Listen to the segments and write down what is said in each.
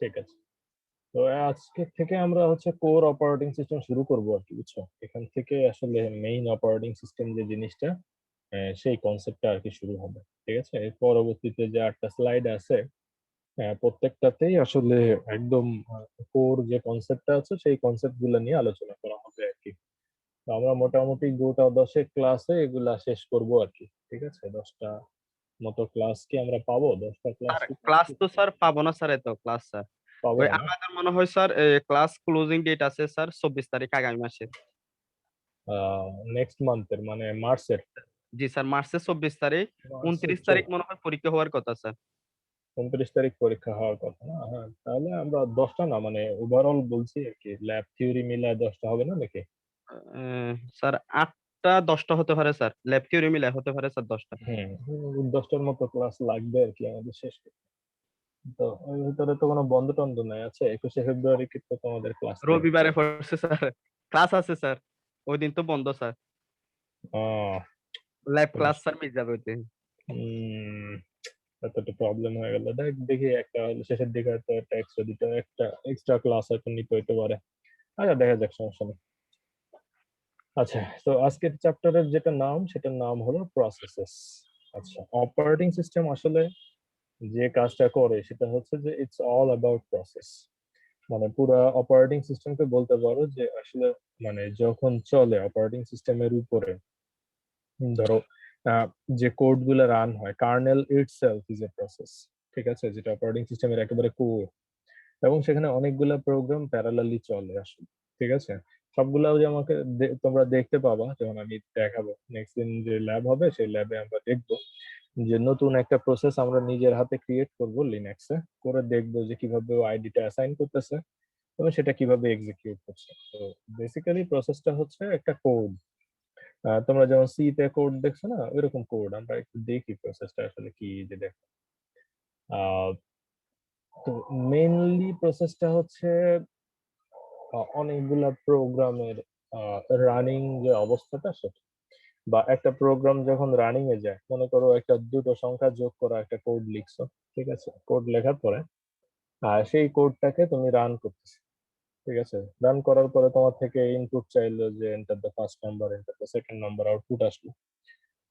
ঠিক আছে। তো আজকে থেকে আমরা হচ্ছে কোর অপারেটিং সিস্টেম শুরু করব আর কি, বুঝছো? এখান থেকে আসলে মেইন অপারেটিং সিস্টেম যে জিনিসটা, সেই কনসেপ্টটা আর কি শুরু হবে। ঠিক আছে, এর পরবর্তীতে যে 8টা স্লাইড আছে, প্রত্যেকটাতেই আসলে একদম কোর যে কনসেপ্টটা আছে সেই কনসেপ্ট গুলো নিয়ে আলোচনা করা হবে আর কি। তো আমরা মোটামুটি গোটা 10 ক্লাসে এগুলা শেষ করব আর কি। ঠিক আছে, 10টা মতো ক্লাস কি আমরা পাবো? 10টা ক্লাস স্যার কি ক্লাস complete তো স্যার পাবো না স্যার, এত ক্লাস স্যার। পাবো ওই না? আমাদের মনে হয় স্যার ক্লাস ক্লোজিং ডেট আছে স্যার 24 তারিখ আগামী মাসের। নেক্সট মান্থের মানে মার্চের? জি স্যার, মার্চের 24 তারিখ। মার্চের 29 তারিখ মনে হয় পরীক্ষা হওয়ার কথা স্যার। 29 তারিখ পরীক্ষা হওয়ার কথা না? হ্যাঁ, তাহলে আমরা 10টা না, মানে ওভারঅল বলছি আর কি, ল্যাব থিওরি মিলায় 10টা হবে না নাকি? স্যার 8টা 10টা হতে পারে স্যার, ল্যাব থিওরি মিলে হতে পারে স্যার 10টা। হুম, 10টার মতো ক্লাস লাগবে আর কি আমাদের শেষ করতে। তো ওর ভিতরে তো কোনো বন্ধ টন্ধ নাই, আছে 21শে ফেব্রুয়ারি কিন্তু তোমাদের ক্লাস নেই। রবিবারে পড়ছে স্যার, ক্লাস আছে স্যার, ওই দিন তো বন্ধ স্যার। আহ ল্যাব ক্লাস সমস্যা। স্যার মিস যাবে ওই দিন। উম এতটা প্রবলেম হয়ে গেল। দেখ দেখি একটা হলে শেষের দিকে হয়তো একটা এক্সট্রা দিতে, একটা এক্সট্রা ক্লাস হয়তো নিতে হইতে পারে। আচ্ছা, দেখা যাক, সমস্যা নেই। আচ্ছা, তো আজকের চ্যাপ্টারের যেটা নাম সেটার নাম হলো প্রসেসেস। আচ্ছা, অপারেটিং সিস্টেম আসলে যে কাজটা করে সেটা হচ্ছে যে ইটস অল অ্যাবাউট প্রসেস। মানে পুরো অপারেটিং সিস্টেমকে বলতে পারো যে আসলে, মানে যখন চলে অপারেটিং সিস্টেমের উপরে, ধরো আহ, যে কোড গুলো রান হয়, kernel itself is a process. ঠিক আছে, যেটা অপারেটিং সিস্টেমের একেবারে কোর। এবং সেখানে অনেকগুলা প্রোগ্রাম প্যারালালি চলে আসলে। ঠিক আছে, সবগুলা যে আমাকে তোমরা দেখতে পাবা যখন আমি দেখাবো নেক্সট দিন যে ল্যাব হবে, সেই ল্যাবে আমরা দেখবো যে নতুন একটা প্রসেস আমরা নিজের হাতে ক্রিয়েট করব লিনাক্সে, করে দেখবো যে কিভাবে আইডিটা অ্যাসাইন করতেছে এবং সেটা কিভাবে এক্সিকিউট করছে। তো বেসিক্যালি প্রসেসটা হচ্ছে একটা কোড। তোমরা যেমন সি তে কোড দেখছো না, ওইরকম কোড আমরা একটু দেখি প্রসেসটা আসলে কি, যে দেখো। আহ, তো মেইনলি প্রসেসটা হচ্ছে অনেকগুলা প্রোগ্রামের রানিং যে অবস্থাটা সেটা, বা একটা প্রোগ্রাম যখন রানিং এ যায়, মনে করো একটা দুটো সংখ্যা যোগ করা একটা কোড লিখছো। ঠিক আছে, কোড লেখার পরে সেই কোডটাকে তুমি রান করতেছো। ঠিক আছে, রান করার পরে তোমার থেকে ইনপুট চাইলো যে enter the first number, enter the second number, output আসলো।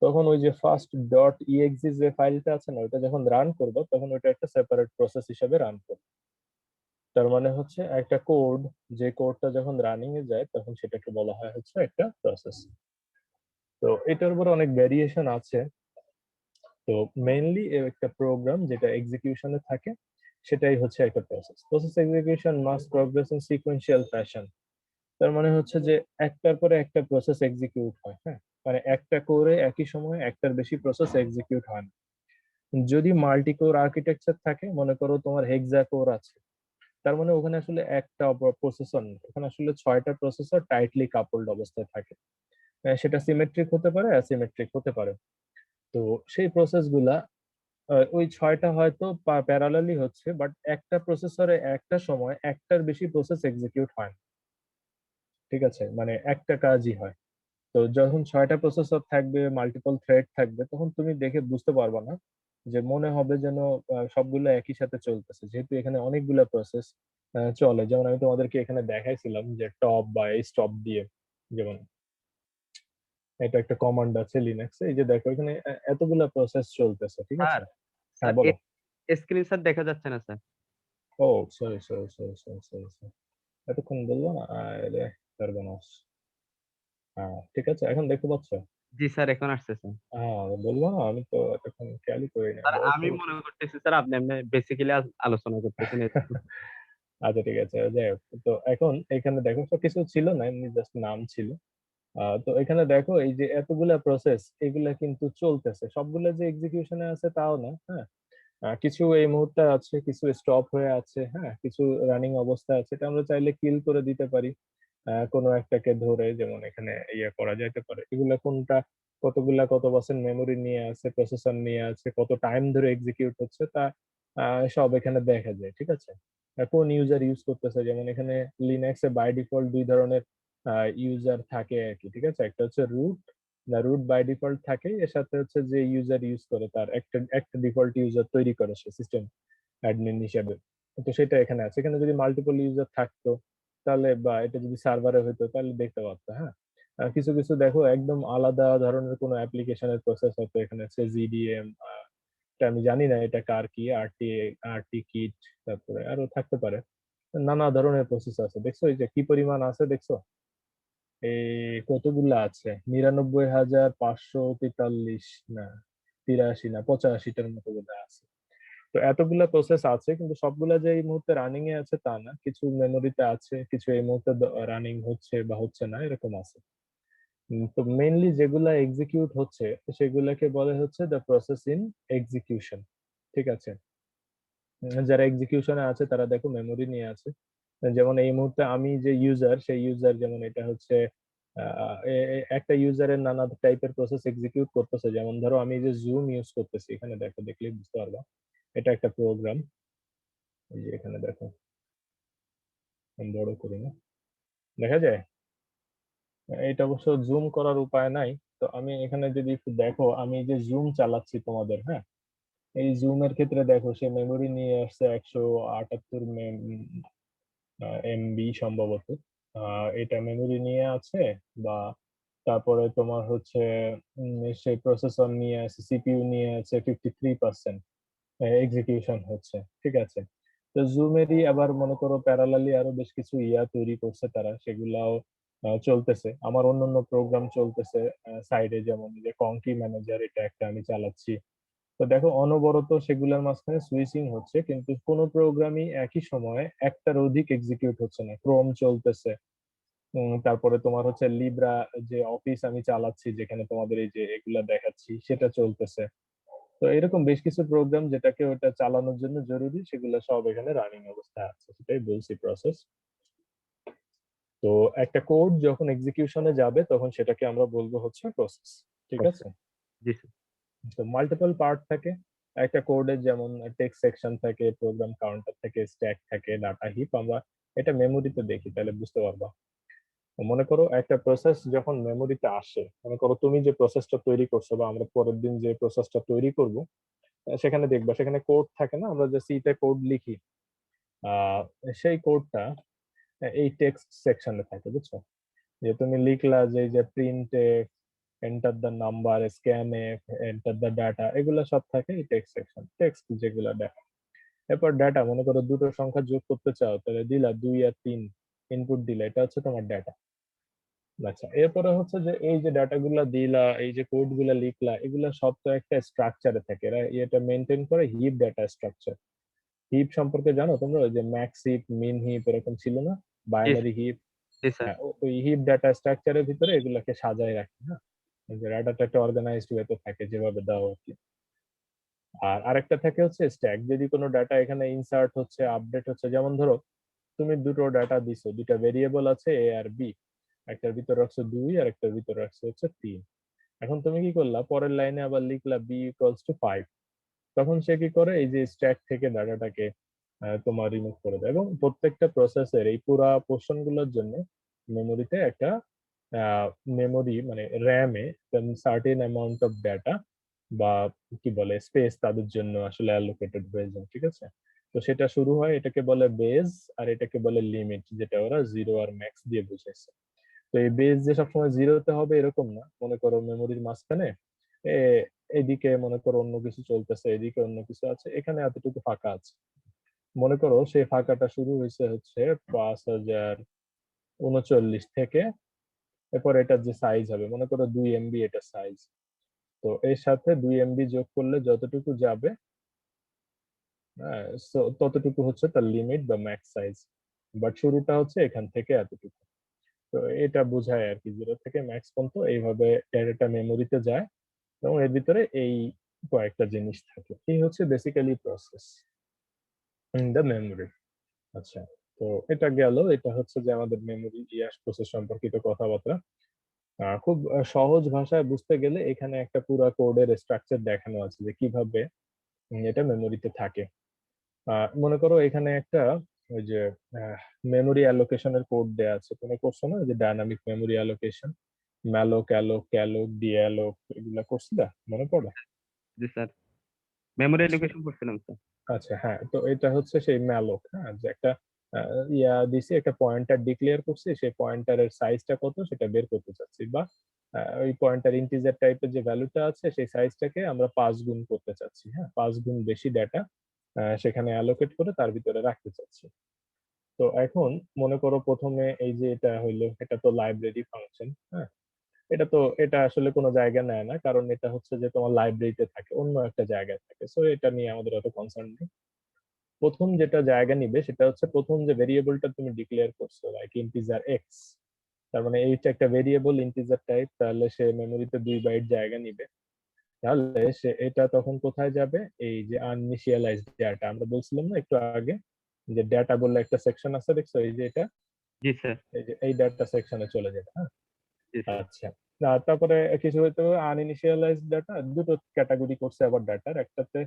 তখন ওই যে ফার্স্ট ডট ইএক্সি যে ফাইলটা আছে না, ওটা যখন রান করবো তখন ওটা একটা সেপারেট প্রসেস হিসেবে রান করবে। তার মানে হচ্ছে একটা কোড, যে কোডটা যখন রানিং এ যায় তখন সেটাকে বলা হয় হচ্ছে একটা প্রসেস। তো এটার উপর অনেক ভেরিয়েশন আছে। তো মেইনলি একটা প্রোগ্রাম যেটা এক্সিকিউশনে থাকে সেটাই হচ্ছে একটা process. Process execution must progress in sequential fashion. তার মানে হচ্ছে যে একটার পরে একটা প্রসেস এক্সিকিউট হয়। হ্যাঁ, মানে একটা করে একই সময়ে একটার বেশি প্রসেস এক্সিকিউট হয় না। যদি মাল্টি কোর আর্কিটেকচার থাকে, মনে করো তোমার হেক্সা কোর আছে, তার মানে ওখানে আসলে একটা প্রসেসর না, ওখানে আসলে 6টা প্রসেসর টাইটলি কাপলড অবস্থায় থাকে। সেটা সিমেট্রিক হতে পারে, অ্যাসিমেট্রিক হতে পারে। তো সেই প্রসেস গুলা ওই 6টা হয়তো প্যারালালি হচ্ছে, বাট একটা প্রসেসরে একটা সময় একটার বেশি প্রসেস এক্সিকিউট হয় না। ঠিক আছে, মানে একটা কাজই হয়। তো যখন 6টা প্রসেসর থাকবে, মাল্টিপল থ্রেড থাকবে, তখন তুমি দেখে বুঝতে পারবে না, যে মনে হবে যেন সবগুলো একই সাথে চলতেছে, যেহেতু এখানে অনেকগুলা প্রসেস চলে। যেমন আমি তোমাদেরকে এখানে দেখাইছিলাম যে টপ বা এই স্টপ দিয়ে, যেমন এটা একটা কমান্ড আছে লিনাক্সে, এই যে দেখো এখানে এতগুলা প্রসেস চলতেছে। ঠিক আছে, স্যার, হ্যাঁ স্যার বলো। স্ক্রিন স্যার দেখা যাচ্ছে না স্যার। ও, sorry sorry sorry sorry sorry sorry, এতক্ষণ বলবো না, আরে সর্বনাশ। হ্যাঁ ঠিক আছে, এখন দেখতে পাচ্ছ? জি স্যার, এখন আসছে স্যার। হ্যাঁ, বলবো না, আমি তো এতক্ষণ খেয়ালই করি না, স্যার দেখো। আমি মনে করতেছি স্যার আপনি এমনি বেসিক্যালি আলোচনা করতেছেন এরকম। আচ্ছা ঠিক আছে, যাই হোক। তো এখন এখানে দেখো সব কিছু ছিল না, এমনি জাস্ট নাম ছিল। তো এখানে দেখো এই যে এতগুলা প্রসেস, এগুলা কিন্তু চলতেছে, সবগুলা যে এক্সিকিউশনে আছে তাও না। হ্যাঁ, কিছু এই মুহূর্তে আছে, কিছু স্টপ হয়ে আছে, হ্যাঁ, কিছু রানিং অবস্থা আছে, এটা আমরা চাইলে কিল করে দিতে পারি কোনো একটাকে ধরে। যেমন এখানে ইয়ে করা যাইতে পারে, এগুলা কোনটা কতগুলা কত পার্সেন্ট মেমোরি নিয়ে আছে, প্রসেসর নিয়ে আছে, কত টাইম ধরে এক্সিকিউট হচ্ছে, তা সব এখানে দেখা যায়। ঠিক আছে, কোন ইউজার ইউজ করতেছে, যেমন এখানে লিনাক্সে বাই ডিফল্ট দুই ধরনের ইউজার থাকে আর কি। ঠিক আছে, একটা হচ্ছে রুট, না রুট বাই ডিফল্ট থাকে, এর সাথে হচ্ছে যে ইউজার ইউজ করে তার একটা একটা ডিফল্ট ইউজার তৈরি করে সে সিস্টেম অ্যাডমিন হিসেবে। তো সেটা এখানে আছে। এখানে যদি মাল্টিপল ইউজার থাকতো তাহলে, বা এটা যদি সার্ভারে হতো তাহলে দেখতে পারতো। হ্যাঁ, কিছু কিছু দেখো একদম আলাদা ধরনের কোনো অ্যাপ্লিকেশনের প্রসেস হতো, এখানে আছে জিডিএম, এটা আমি জানি না এটা কার কি, আরটি কিট, তারপরে আরো থাকতে পারে। নানা ধরনের প্রসেস আছে, দেখছো এই যে কি পরিমাণ আছে দেখছো, এই কতগুলা আছে, 99,543, না 83 না 85টার মতো বোধহয় আছে। তো এতগুলা প্রসেস আছে, কিন্তু সবগুলা যে এই মুহূর্তে রানিং এ আছে তা না, কিছু মেমোরিতে আছে, কিছু এই মুহূর্তে রানিং হচ্ছে বা হচ্ছে না এরকম আছে। তো মেইনলি যেগুলা এক্সিকিউট হচ্ছে সেগুলাকে বলে হচ্ছে দ্য প্রসেস ইন এক্সিকিউশন। ঠিক আছে, যারা এক্সিকিউশনে আছে তারা দেখো মেমোরি নিয়ে আছে। যেমন এই মুহূর্তে আমি যে ইউজার, সেই ইউজার যেমন এটা হচ্ছে একটা ইউজারের নানা টাইপের প্রসেস এক্সিকিউট করতেছে। যেমন ধরো আমি যে জুম ইউজ করতেছি, এখানে দেখো, দেখলে বুঝতে পারবা এটা একটা প্রোগ্রাম। এই যে এখানে দেখো, আমি বড় করি না, দেখা যায়। এটা অবশ্য জুম করার উপায় নাই। তো আমি এখানে যদি একটু দেখো, আমি যে জুম চালাচ্ছি তোমাদের, হ্যাঁ, এই জুমের ক্ষেত্রে দেখো সে মেমোরি নিয়ে আসছে 178 এমবি সম্ভবত। এটা মেমোরি নিয়ে আছে, বা তারপরে তোমার হচ্ছে সেই প্রসেসর নিয়ে আছে, সিপিইউ নিয়ে আছে 53% এক্সিকিউশন হচ্ছে। ঠিক আছে, তো জুমেরই আবার মনে করো প্যারালালি আরো বেশ কিছু ইয়া তৈরি করছে তারা, সেগুলাও চলতেছে। আমার অন্যান্য প্রোগ্রাম চলতেছে সাইডে, যেমন এই যে কংকি ম্যানেজার, এটা একটা আমি চালাচ্ছি। তো দেখো অনবরত সেগুলোর মাঝখানে সুইচিং হচ্ছে, কিন্তু কোনো প্রোগ্রামই একই সময়ে একটার অধিক এক্সিকিউট হচ্ছে না। ক্রোম চলতেছে, তারপরে তোমার হচ্ছে লিব্রা, যে অফিস আমি চালাচ্ছি যেখানে তোমাদের এই যে এগুলা দেখাচ্ছি, সেটা চলতেছে। তো এরকম বেশ কিছু প্রোগ্রাম যেটাকে ওটা চালানোর জন্য জরুরি, সেগুলো সব এখানে রানিং অবস্থায় আছে, সেটাই বলছি প্রসেস। তো একটা কোড যখন এক্সিকিউশনে যাবে তখন সেটাকে আমরা বলবো হচ্ছে প্রসেস। ঠিক আছে, জি স্যার। তো মাল্টিপল পার্ট থাকে একটা কোডের, যেমন টেক্সট সেকশন থাকে, প্রোগ্রাম কাউন্টার থাকে, স্ট্যাক থাকে, ডাটা হিপ। আমরা এটা মেমোরিতে দেখি তাহলে বুঝতে পারবা। মনে করো একটা প্রসেস যখন মেমোরিতে আসে, মনে করো তুমি যে প্রসেসটা তৈরি করছো বা আমরা পরের দিন যে প্রসেসটা তৈরি করব, সেখানে দেখবা সেখানে কোড থাকে না, আমরা যে সিতে কোড লিখি, আহ সেই কোডটা এই টেক্সট সেকশনে থাকে, বুঝছো? যে তুমি লিখলা যে এই যে print enter the number, scan enter the data, এগুলো সব থাকে এই টেক্সট সেকশন, টেক্সট যেগুলো দেখা। এরপর ডাটা, মনে করো দুটো সংখ্যা যোগ করতে চাও, তাহলে দিলা 2 আর 3, ইনপুট দিলা, এটা হচ্ছে তোমার ডাটা। আচ্ছা, এরপরে হচ্ছে যে এই যে ডাটা গুলা দিলা, এই যে কোড গুলা লিখলা, এগুলা সব তো একটা স্ট্রাকচারে থাকে, এরা এটা মেনটেন করে হিপ ডাটা স্ট্রাকচার। হিপ সম্পর্কে জানো তোমরা? ওই যে ম্যাক্স হিপ, মিন হিপ, এরকম ছিল না, জি বাইনারি হিপ? জি স্যার। হ্যাঁ, ওই হিপ ডাটা স্ট্রাকচারের ভিতরে এগুলাকে সাজায় রাখে। হ্যাঁ, এই যে ডাটাটা একটা অর্গানাইজড ওয়েতে থাকে যেভাবে দাও আর কি। আর আরেকটা থাকে হচ্ছে স্ট্যাক, যদি কোনো ডাটা এখানে ইনসার্ট হচ্ছে, আপডেট হচ্ছে, যেমন ধরো তুমি দুটো ডাটা দিছো, দুটা ভেরিয়েবল আছে এ আর বি, একটার ভিতর রাখছো 2 আর একটার ভিতর রাখছো হচ্ছে 3। এখন তুমি কি করলা, পরের লাইনে আবার লিখলা b = 5, তখন সে কি করে, এই যে স্ট্যাক থেকে ডাটাটাকে তোমার রিমুভ করে দেয়। এবং প্রত্যেকটা প্রসেসের এই পুরা পোর্শন গুলোর জন্য মেমোরিতে একটা মেমোরি মানে র্যামে সার্টেন অ্যামাউন্ট অফ ডাটা বা কি বলে স্পেস তাদের জন্য আসলে অ্যালোকেটেড হয়ে যায়। ঠিক আছে, তো সেটা শুরু হয়, এটাকে বলে বেজ, আর এটাকে বলে লিমিট, যেটা ওরা জিরো আর ম্যাক্স দিয়ে বুঝাইছে। তো এই বেজ যে সবসময় জিরোতে হবে এরকম না, মনে করো মেমোরির মাঝখানে এদিকে মনে করো অন্য কিছু চলতেছে, এদিকে অন্য কিছু আছে, এখানে এতটুকু ফাঁকা আছে। মনে করো সেই ফাঁকাটা শুরু হয়েছে হচ্ছে 5039 থেকে, এরপর এটার যে সাইজ হবে, মনে করো 2 এমবি এটা সাইজ, তো এর সাথে 2 এমবি যোগ করলে যতটুকু যাবে, so ততটুকু হচ্ছে তার লিমিট বা ম্যাক্স সাইজ। বাট শুরুটা হচ্ছে এখান থেকে এতটুকু। তো এটা বোঝায় আর কি, 0 থেকে ম্যাক্স পর্যন্ত এইভাবে ডেটা মেমোরিতে যায়, এবং এর ভিতরে এই কয়েকটা জিনিস থাকে। এই হচ্ছে basically process in the memory. আচ্ছা, তো এটা গেল, এটা হচ্ছে যে আমাদের মেমোরি ইয়াস প্রসেস সম্পর্কিত কথাবার্তা। খুব সহজ ভাষায় বুঝতে গেলে এখানে একটা পুরো কোডের স্ট্রাকচার দেখানো আছে যে কিভাবে এটা মেমোরিতে থাকে। মনে করো এখানে একটা ওই যে মেমোরি অ্যালোকেশনের কোড দেয়া আছে, তুমি করছো না, যে ডায়নামিক মেমোরি অ্যালোকেশন, ম্যালোক, অ্যালোক, ক্যালোক, ডিঅ্যালোক, এগুলা করছিলা, মনে পড়ে? জি স্যার। মেমোরি অ্যালোকেশন করছিলাম স্যার। আচ্ছা, হ্যাঁ, তো এটা হচ্ছে সেই malloc, হ্যাঁ, যে একটা দিছি, একটা পয়েন্টার ডিক্লেয়ার করছি, সেই পয়েন্টারের সাইজটা কত সেটা বের করতে চাচ্ছি, বা ওই পয়েন্টার ইন্টিজার টাইপের যে ভ্যালুটা আছে সেই সাইজটাকে আমরা 5 গুণ করতে চাচ্ছি, হ্যাঁ, 5 গুণ বেশি ডেটা সেখানে অ্যালোকেট করে তার ভিতরে রাখতে চাচ্ছি। তো এখন মনে করো প্রথমে এই যে এটা হইলো, এটা তো লাইব্রেরি ফাংশন, হ্যাঁ, এটা আসলে কোনো জায়গা নেয় না, কারণ এটা হচ্ছে যে তোমার লাইব্রেরিতে থাকে, অন্য একটা জায়গায় থাকে, সো এটা নিয়ে আমাদের অত কনসার্ন নেই। প্রথম যেটা জায়গা নিবে সেটা হচ্ছে প্রথম যে ভেরিয়েবলটা তুমি ডিক্লেয়ার করছো, লাইক ইন্টিজার এক্স, তার মানে এইটা একটা ভেরিয়েবল ইন্টিজার টাইপ, তাহলে সে মেমোরিতে 2 বাইট জায়গা নিবে। তাহলে সে এটা তখন কোথায় যাবে, এই যে আনইনিশিয়ালাইজড ডেটা আমরা বলছিলাম না একটু আগে, যে ডেটা বললে একটা সেকশন আছে, দেখছো এই যে এটা, জি স্যার। এই যে এই ডেটা সেকশনে চলে যাবে, হ্যাঁ। জি স্যার। আচ্ছা, তারপরে কিছু হয়তো আনইনিশিয়ালাইজড ডাটা, দুটো ক্যাটাগরি করছে আবার ডাটার, একটাতে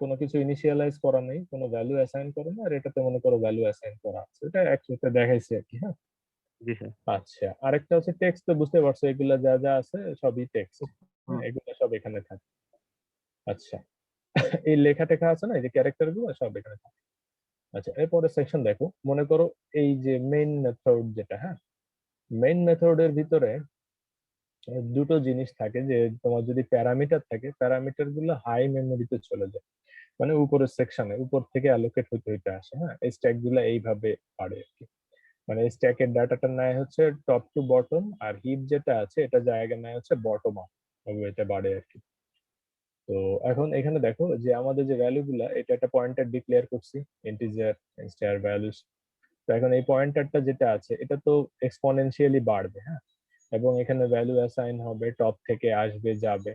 কোনো কিছু ইনিশিয়ালাইজ করা নেই, কোনো ভ্যালু অ্যাসাইন করে না, আর এটাতে মনে করো ভ্যালু অ্যাসাইন করা আছে, এটা একসাথে দেখাইছে আর কি, হ্যাঁ। জি স্যার। আচ্ছা, আরেকটা হচ্ছে টেক্সট, তো বুঝতে পারছো এগুলা যা যা আছে সবই টেক্সট, হুম। এগুলো সব এখানে থাকে। আচ্ছা, এই লেখা টেখা আছে না, এই যে ক্যারেক্টার গুলো সব এখানে থাকে। আচ্ছা, এরপরে সেকশন দেখো, মনে করো এই যে মেইন মেথড যেটা, হ্যাঁ, মেইন মেথডের ভিতরে দুটো জিনিস থাকে, যে তোমার যদি প্যারামিটার থাকে, প্যারামিটার গুলো হাই মেমোরিতে চলে যায়, মানে উপরের সেকশনে উপর থেকে অ্যালোকেট হইতে হইতে আসে, হ্যাঁ, এই স্ট্যাক গুলো এইভাবে বাড়ে আর কি। মানে স্ট্যাকের ডাটাটা নেয় হচ্ছে টপ টু বটম, আর হিপ যেটা আছে এটা জায়গা নেয় হচ্ছে বটম আপ, এটা বাড়ে আর কি। তো এখন এখানে দেখো যে আমাদের যে ভ্যালু গুলা, এটা একটা পয়েন্টার ডিক্লেয়ার করছি, ইন্টিজার স্টার ভ্যালুস। তো এখন এই পয়েন্টারটা যেটা আছে এটা তো এক্সপোনেনশিয়ালি বাড়বে, হ্যাঁ, এবং এখানে ভ্যালু অ্যাসাইন হবে, টপ থেকে আসবে যাবে,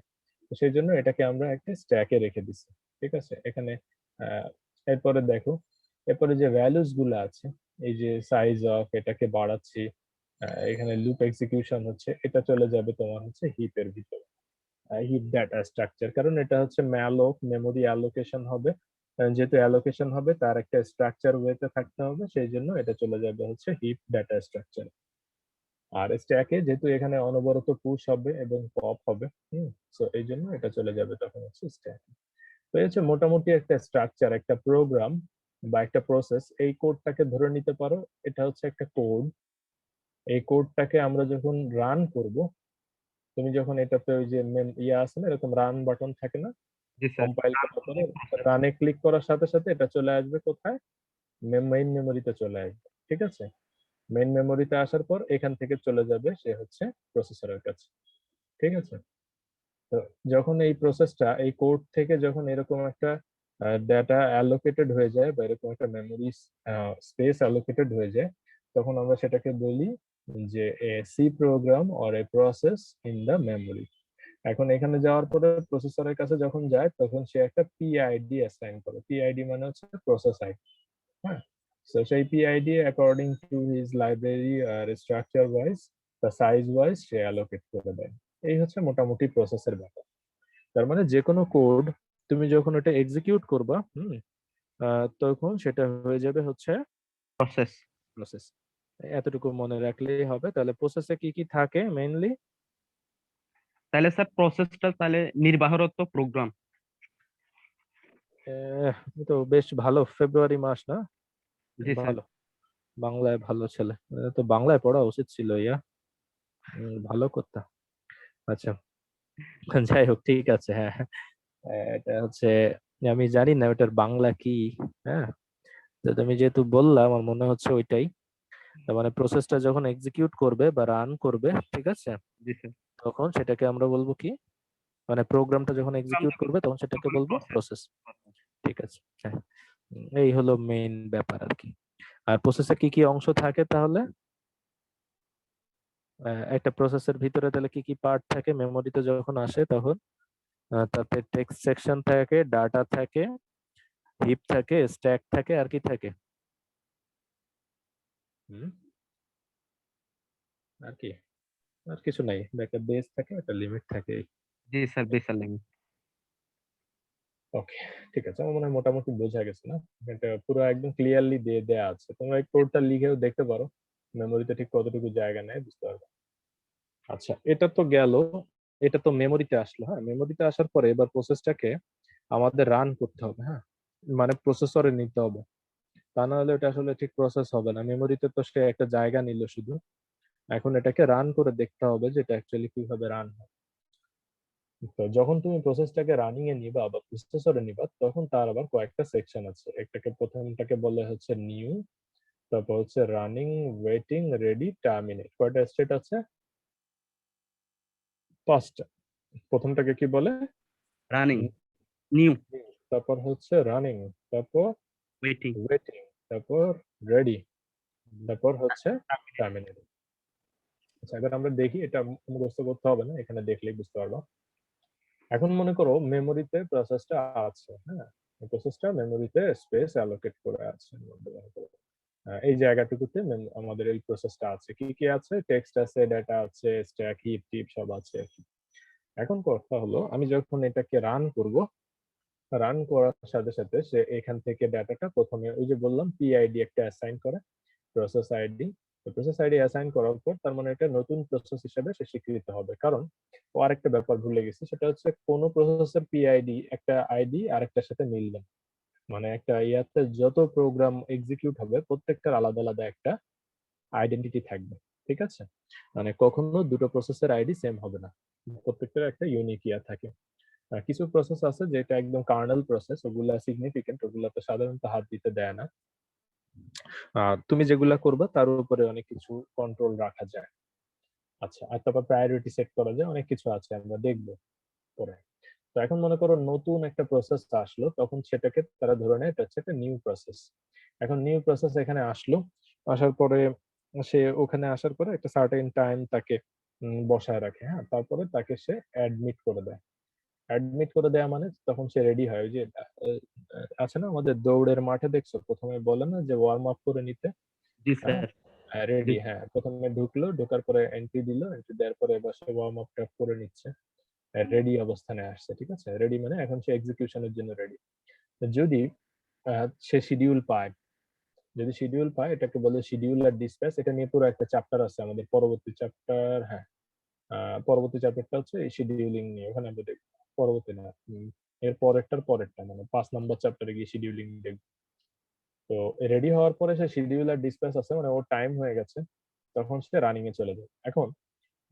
তো সেই জন্য এটাকে আমরা একটা স্ট্যাকে রেখে দিছি, ঠিক আছে। এখানে আহ, এরপরে দেখো, এরপরে যে ভ্যালুস গুলো আছে, এই যে সাইজ অফ, এটাকে বাড়াচ্ছি, এখানে লুপ এক্সিকিউশন হচ্ছে, এটা চলে যাবে তোমার হচ্ছে হিপের ভিতরে, হিপ ডাটা স্ট্রাকচার, কারণ এটা হচ্ছে ম্যালোক, মেমোরি অ্যালোকেশন হবে, যেহেতু অ্যালোকেশন হবে তার একটা স্ট্রাকচার ওয়েতে থাকতে হবে, সেই জন্য এটা চলে যাবে হচ্ছে হিপ ডাটা স্ট্রাকচার। আর স্ট্যাকে যেহেতু এখানে অনবরত পুশ হবে এবং পপ হবে, সো এই জন্য এটা চলে যাবে তখন হচ্ছে স্ট্যাক। তো এই হচ্ছে মোটামুটি একটা স্ট্রাকচার, একটা প্রোগ্রাম বা একটা প্রসেস, এই কোডটাকে ধরে নিতে পারো এটা হচ্ছে একটা কোড। এই কোডটাকে আমরা যখন রান করব, তুমি যখন এটাতে ওই যে ইয়ে আছে না, এরকম রান বাটন থাকে না, জি স্যার। কম্পাইল করার পরে রানে ক্লিক করার সাথে সাথে এটা চলে আসবে কোথায়, মেইন মেমোরিতে চলে আসবে, ঠিক আছে। মেইন মেমোরিতে আসার পর এখান থেকে চলে যাবে সে হচ্ছে প্রসেসরের কাছে, ঠিক আছে। তো যখন এই প্রসেসটা এই কোড থেকে যখন এরকম একটা ডাটা অ্যালোকেটেড হয়ে যায়, বা এরকম একটা মেমোরি স্পেস অ্যালোকেটেড হয়ে যায়, তখন আমরা সেটাকে বলি যে a C program or a process in the memory. এখন এখানে যাওয়ার পরে প্রসেসরের কাছে যখন যায় তখন সে একটা পিআইডি অ্যাসাইন করে, পিআইডি মানে হচ্ছে প্রসেস আইডি, হ্যাঁ। তো সেই PID according to his library আর স্ট্রাকচার ওয়াইজ বা সাইজ ওয়াইজ সে অ্যালোকেট করে দেয়। এই হচ্ছে মোটামুটি প্রসেসের ব্যাপার। তার মানে যে কোনো কোড তুমি যখন এটা এক্সিকিউট করবা, তখন সেটা হয়ে যাবে হচ্ছে প্রসেস। প্রসেস। এতটুকু মনে রাখলেই হবে। তাহলে প্রসেসে কি কি থাকে মেইনলি? তাহলে স্যার প্রসেসটা তাহলে নির্বাহরত প্রোগ্রাম। তো বেশ ভালো, ফেব্রুয়ারি মাস না, জি স্যার। ভালো, বাংলায় ভালো ছেলে, তো বাংলায় পড়া উচিত ছিল ইয়া, ভালো করতে। আচ্ছা, যাই হোক, ঠিক আছে, হ্যাঁ, এটা হচ্ছে, আমি জানি না ওটার বাংলা কি, হ্যাঁ, তো তুমি যেহেতু বললাম আমার মনে হচ্ছে ওইটাই। তার মানে প্রসেসটা যখন এক্সিকিউট করবে বা রান করবে, ঠিক আছে, জি স্যার। তখন সেটাকে আমরা বলবো কি, মানে প্রোগ্রামটা যখন এক্সিকিউট করবে তখন সেটাকে বলবো প্রসেস। প্রসেস, ঠিক আছে, হ্যাঁ। এই হলো মেইন ব্যাপার আর কি। আর প্রসেসে কি কি অংশ থাকে তাহলে? একটা প্রসেসের ভিতরে তাহলে কি কি পার্ট থাকে মেমোরিতে যখন আসে তখন? তাতে টেক্সট সেকশন থাকে, ডাটা থাকে, হিপ থাকে, স্ট্যাক থাকে, আর কি থাকে? হুম, আর কি? আর কিছু নাই, একটা বেস থাকে, একটা লিমিট থাকে। জি স্যার, বেসাল লিঙ্ক। ওকে, ঠিক আছে, আমার মনে হয় মোটামুটি বোঝা গেছে না, এটা পুরো একদম ক্লিয়ারলি দিয়ে দেয়া আছে, তোমরা এই কোডটা লিখেও দেখতে পারো, মেমোরিতে ঠিক কতটুকু জায়গা নেয় বুঝতে পারবে। আচ্ছা, এটা তো গেল, এটা তো মেমোরিতে আসলো, হ্যাঁ, মেমোরিতে আসার পরে এবার প্রসেসটাকে আমাদের রান করতে হবে, হ্যাঁ, মানে প্রসেসরে নিতে হবে। তা না হলে এটা আসলে ঠিক প্রসেস হবে না। মেমোরিতে তো সে একটা জায়গা নিল শুধু, এখন এটাকে রান করে দেখতে হবে যে এটা অ্যাকচুয়ালি কিভাবে রান হয়। তো যখন তুমি প্রসেসটাকে রানিং এ নিবা বা প্রসেসরে নিবা, তখন তার আবার কয়েকটা সেকশন আছে। একটাকে প্রথমটাকে বলে হচ্ছে নিউ, তারপর হচ্ছে রানিং, ওয়েটিং, রেডি, টার্মিনেট। কয়টা স্টেট আছে? 5টা। প্রথমটাকে কি বলে? রানিং, নিউ, তারপর হচ্ছে রানিং, তারপর ওয়েটিং। ওয়েটিং, তারপর রেডি, তারপর হচ্ছে টার্মিনেট। আচ্ছা, এবার আমরা দেখি, এটা মুখস্থ করতে হবে না, এখানে দেখলেই বুঝতে পারবো। এখন মনে করো মেমোরিতে প্রসেসটা আছে, হ্যাঁ, প্রসেসটা মেমোরিতে স্পেস অ্যালোকেট করে আছে। মনে করো, এই জায়গাটুকুতে আমাদের এই প্রসেসটা আছে। কি কি আছে? টেক্সট আছে, ডেটা আছে, স্ট্যাক, হিপ টিপ সব আছে। এখন কথা হলো, আমি যখন এটাকে রান করব, রান করার সাথে সাথে সে এখান থেকে ডাটাটা প্রথমে ওই যে বললাম পিআইডি একটা অ্যাসাইন করে, process ID. Process ID assign করার পর তার মানে এটা নতুন প্রসেস হিসেবে সে স্বীকৃত হবে। কারণ ও আরেকটা ব্যাপার ভুলে গেছে, সেটা হচ্ছে কোন প্রসেসের পিআইডি একটা আইডি আরেকটার সাথে মিলবে না। মানে একটা ইয়াতে যত প্রোগ্রাম এক্সিকিউট হবে প্রত্যেকটার আলাদা আলাদা একটা আইডেন্টিটি থাকবে। ঠিক আছে, মানে কখনো দুটো প্রসেসের আইডি সেম হবে না, প্রত্যেকটার একটা ইউনিক ইয়া থাকে। কিছু প্রসেস আছে যেটা একদম কার্নেল প্রসেস, ওগুলা সিগনিফিকেন্ট, ওগুলাতে সাধারণত হাত দিতে দেয় না। তুমি যেগুলা করবে তার উপরে অনেক কিছু কন্ট্রোল রাখা যায়। আচ্ছা, আর তারপর প্রায়োরিটি সেট করা যায়, অনেক কিছু আছে, আমরা দেখবো পরে। তো এখন মনে করো নতুন একটা প্রসেস আসলো, তখন সেটাকে তারা ধরে নেয় এটা হচ্ছে একটা নিউ প্রসেস। এখন নিউ প্রসেস এখানে আসলো, আসার পরে সে ওখানে আসার পরে একটা সার্টেন টাইম তাকে বসায় রাখে, হ্যাঁ, তারপরে তাকে সে অ্যাডমিট করে দেয়। অ্যাডমিট করে দেয়া মানে তখন সে রেডি হয়। ওই যে আছে না আমাদের দৌড়ের মাঠে, দেখছো প্রথমে বলে না যে ওয়ার্ম আপ করে নিতে? জি হ্যাঁ, স্যার। জি। রেডি, হ্যাঁ, প্রথমে ঢুকলো, ঢোকার পরে এন্ট্রি দিল, এন্ট্রি দেওয়ার পরে এবার সে ওয়ার্ম আপটা করে নিচ্ছে, রেডি অবস্থানে আসছে। ঠিক আছে, রেডি মানে এখন সে এক্সিকিউশনের জন্য রেডি। যদি সে শিডিউল পায়, যদি শিডিউল পায়, এটাকে বলে শিডিউল আর ডিসপ্যাচ। এটা নিয়ে পুরো একটা চ্যাপ্টার আছে আমাদের, পরবর্তী চ্যাপ্টার, হ্যাঁ, পরবর্তী চ্যাপ্টারটা হচ্ছে এই শিডিউলিং নিয়ে, ওখানে আমরা দেখব। পরবর্তী না, এর পরেরটার পরেরটা, মানে 5 নম্বর চ্যাপ্টারে গিয়ে শিডিউলিং দেখব। তো রেডি হওয়ার পরে সে শিডিউল আর ডিসপ্যাচ আছে, মানে ওর টাইম হয়ে গেছে, তখন সে রানিং এ চলে যায়। এখন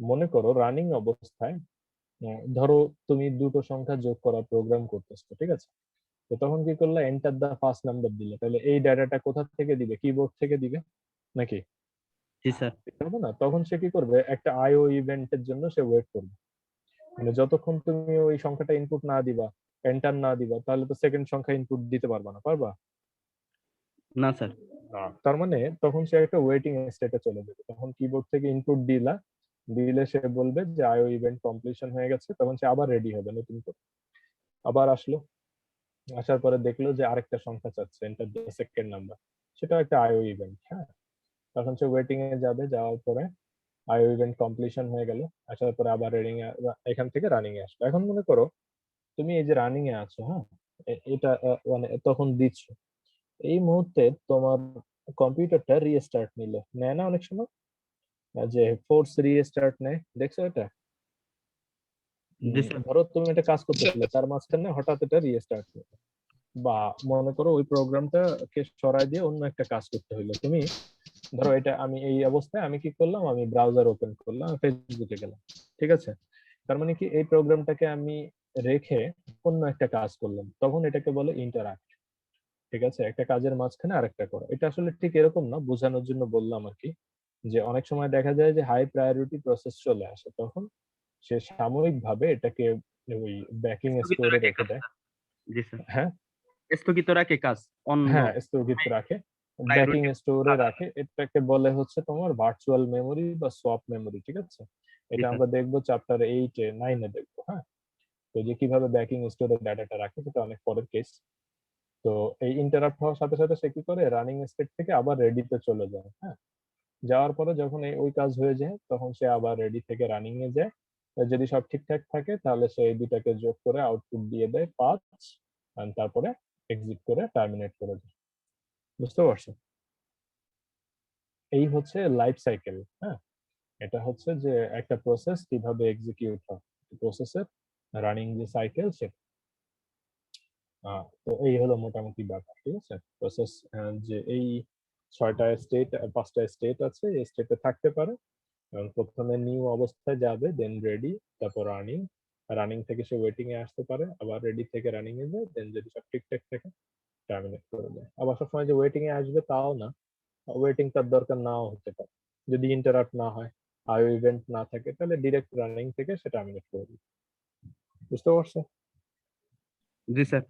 মনে করো রানিং অবস্থায় ধরো তুমি দুটো সংখ্যা যোগ করা প্রোগ্রাম করতেছো, ঠিক আছে? তো তখন কি করলে, এন্টার দা ফার্স্ট নাম্বার দিলে, তাহলে এই ডাটাটা কোথা থেকে দিবে? কিবোর্ড থেকে দিবে নাকি? জি স্যার। হবে না, তখন সে কি করবে, একটা আইও ইভেন্টের জন্য সে ওয়েট করবে। মানে যতক্ষণ তুমি ওই সংখ্যাটা ইনপুট না দিবা, এন্টার না দিবা, তাহলে তো সেকেন্ড সংখ্যা ইনপুট দিতে পারবা না, পারবা? না স্যার। তার মানে তখন সে একটা ওয়েটিং স্টেটে চলে যাবে। তখন কিবোর্ড থেকে ইনপুট দিলে সে বলবে যে আইও ইভেন্ট কমপ্লিশন হয়ে গেছে, তখন সে আবার রেডি হবে নতুন করে। আবার আসলো, আসার পরে দেখলো যে আরেকটা সংখ্যা চাচ্ছে, এন্টার দ্য সেকেন্ড নাম্বার, সেটা একটা আইও ইভেন্ট, হ্যাঁ। তখন সে ওয়েটিং এ যাবে, যাওয়ার পরে আইও ইভেন্ট কমপ্লিশন হয়ে গেল, আসার পরে আবার রেডিং এখান থেকে রানিং এ আসলো। এখন মনে করো তুমি এই যে রানিং এ আছো, হ্যাঁ, এটা মানে তখন দিচ্ছ, এই মুহূর্তে তোমার কম্পিউটারটা রিস্টার্ট নিল, নেয় না অনেক সময়, যে ফোর্স রিস্টার্ট নেয়, দেখছো এটা? জি স্যার। ধরো তুমি একটা কাজ করতেছিলে, তার মাঝখানে হঠাৎ এটা রিস্টার্ট নিল, বা মনে করো ওই প্রোগ্রামটা কে সরাই দিয়ে অন্য একটা কাজ করতে হইলো। তুমি ধরো এটা, আমি এই অবস্থায় আমি কি করলাম, আমি ব্রাউজার ওপেন করলাম, ফেসবুকে গেলাম, ঠিক আছে? তার মানে কি, এই প্রোগ্রামটাকে আমি রেখে অন্য একটা কাজ করলাম, তখন এটাকে বলে ইন্টারাক্ট। ঠিক আছে, একটা কাজের মাঝখানে আরেকটা করা, এটা আসলে ঠিক এরকম না, বোঝানোর জন্য বললাম আর কি। যে অনেক সময় দেখা যায় যে হাই প্রায়োরিটি প্রসেস চলে আসে, তখন সে সাময়িকভাবে এটাকে ওই ব্যাকিং স্থগিত স্টোরে রাখে রেখে কাজ দেয়। স্যার। জি স্যার। হ্যাঁ, স্থগিত রাখে কাজ অন্য হ্যাঁ, স্থগিত রাখে, ব্যাকিং প্রায়োরিটি স্টোরে আলাদা। রাখে। এটাকে বলে হচ্ছে তোমার ভার্চুয়াল মেমোরি বা সোয়াপ মেমোরি। ঠিক আছে, জি এটা স্যার। আমরা দেখবো চ্যাপ্টার 8 এ 9 এ দেখবো, হ্যাঁ। তো যে কিভাবে ব্যাকিং স্টোরে ডাটাটা রাখে, সেটা অনেক পরের কেস। তো এই ইন্টারাপ্ট হওয়ার সাথে সাথে সে কি করে, রানিং স্টেট থেকে আবার রেডিতে চলে যায়, হ্যাঁ। যাওয়ার পরে যখন ওই কাজ হয়ে যায়, তখন সে আবার রেডি থেকে রানিং এ যায়। যদি সব ঠিকঠাক থাকে তাহলে সে এই দুটাকে যোগ করে আউটপুট দিয়ে দেয় 5, আর তারপরে এক্সিট করে টার্মিনেট করে দেয়। বুঝতে পারছো? এই হচ্ছে লাইফ সাইকেল, হ্যাঁ। এটা হচ্ছে যে একটা প্রসেস কিভাবে এক্সিকিউট হয়, প্রসেসের রানিং যে সাইকেল সেটা। তো এই হলো মোটামুটি ব্যাপার, ঠিক আছে? প্রসেস যে এই ৬টা স্টেট ৫টা স্টেট আছে, এই স্টেটে থাকতে পারে। এবং প্রথমে নিউ অবস্থায় যাবে, দেন রেডি, তারপর রানিং। রানিং থেকে সে ওয়েটিং এ আসতে পারে, আবার রেডি থেকে রানিং এ যায়, দেন যদি সব ঠিকঠাক থাকে টার্মিনেট করে দেয়। আবার সবসময় যে ওয়েটিং এ আসবে তাও না, ওয়েটিং তার দরকার নাও হতে পারে। যদি ইন্টারাপ্ট না হয়, আইও ইভেন্ট না থাকে, তাহলে ডিরেক্ট রানিং থেকে সে টার্মিনেট করে দিবে। বুঝতে পারছো? জি স্যার।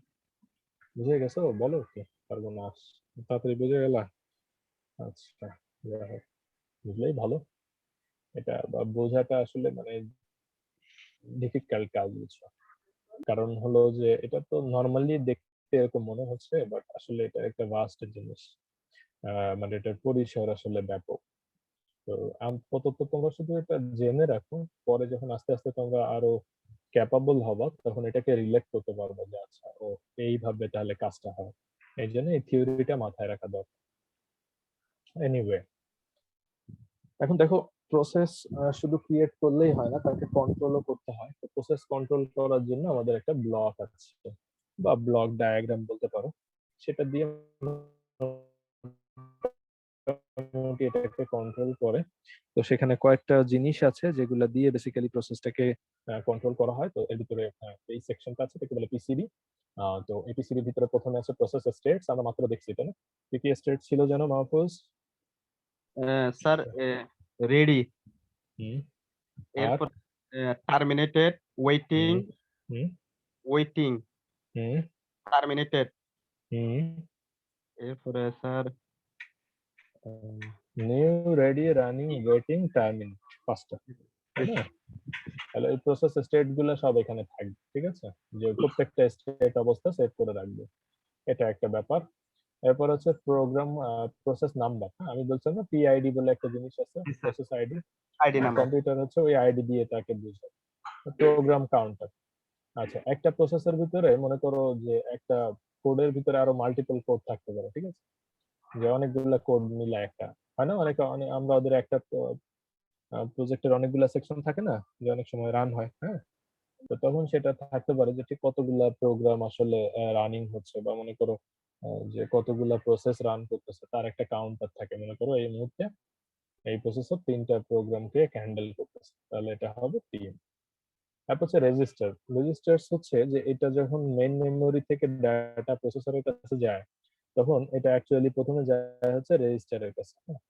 বুঝে গেছো? বলো কি পারবো না? তাড়াতাড়ি বুঝে গেলা? আচ্ছা, যাই হোক, বুঝলেই ভালো। এটা বোঝাটা আসলে মানে ডিফিকাল্ট কাজ, বুঝছো? কারণ হলো যে এটা তো নর্মালি দেখতে এরকম মনে হচ্ছে, বাট আসলে এটা একটা ভাস্ট জিনিস। মানে এটার পরিসর আসলে ব্যাপক। তো আপাতত তোমরা শুধু এটা জেনে রাখো, পরে যখন আস্তে আস্তে তোমরা আরো ক্যাপাবল হবা, তখন এটাকে রিলেট করতে পারবে যে আচ্ছা ও এইভাবে তাহলে কাজটা হয়। এই জন্য এই থিওরিটা মাথায় রাখা দরকার। এনিওয়ে, এখন দেখো, প্রসেস শুধু ক্রিয়েট করলেই হয় না, তাকে কন্ট্রোলও করতে হয়। তো প্রসেস কন্ট্রোল করার জন্য আমাদের একটা ব্লক আছে, বা ব্লক ডায়াগ্রাম বলতে পারো। সেটা দিয়ে মোটামুটি এটাকে কন্ট্রোল করে। তো সেখানে কয়েকটা জিনিস আছে যেগুলা দিয়ে বেসিক্যালি প্রসেসটাকে কন্ট্রোল করা হয়। তো এর ভিতরে এই সেকশনটা আছে, এটাকে বলে পিসিবি। তো এই পিসিবির ভিতরে প্রথমে আছে প্রসেস স্টেটস, আমরা মাত্র দেখছি তাই না? কি কি স্টেট ছিল যেন মাহফুজ? স্যার রেডি, হুম। আর এরপর টার্মিনেটেড, ওয়েটিং, হুম হুম ওয়েটিং, হুম টার্মিনেটেড, হুম এরপরে sir new, ready, running, waiting, terminate, পাঁচটা, তাই না? তাহলে এই প্রসেস স্টেট গুলো সব এখানে থাকবে, ঠিক আছে? যে প্রত্যেকটা স্টেট অবস্থা সেট করে রাখবে, এটা একটা ব্যাপার। এরপর হচ্ছে প্রোগ্রাম প্রসেস নাম্বার। আমি বলছিলাম না পিআইডি বলে একটা জিনিস আছে, sir process ID. ID number. Computer হচ্ছে ওই আইডি দিয়ে তাকে বুঝায়। Program counter. আচ্ছা, একটা প্রসেসের ভিতরে মনে করো যে একটা কোডের ভিতরে আরো মাল্টিপল কোড থাকতে পারে, ঠিক আছে? যে অনেকগুলা কোড মিলা একটা, হয় না? আমরা ওদের একটা প্রজেক্টের অনেকগুলা সেকশন থাকে না, যে অনেক সময় রান হয়, হ্যাঁ? তো তখন সেটা থাকতে পারে যে ঠিক কতগুলা প্রোগ্রাম আসলে রানিং হচ্ছে, বা মনে করো যে কতগুলা প্রসেস রান করতেছে তার একটা কাউন্টার থাকে। মনে করো এই মুহূর্তে এই প্রসেসর 3টা প্রোগ্রামকে হ্যান্ডেল করতেছে, তাহলে এটা হবে টিম। তারপর হচ্ছে রেজিস্টার। রেজিস্টার্স হচ্ছে যে এটা যখন মেইন মেমোরি থেকে ডাটা প্রসেসরের কাছে যায়, তখন এটা অ্যাকচুয়ালি প্রথমে যায় হচ্ছে রেজিস্টারের কাছে, হ্যাঁ?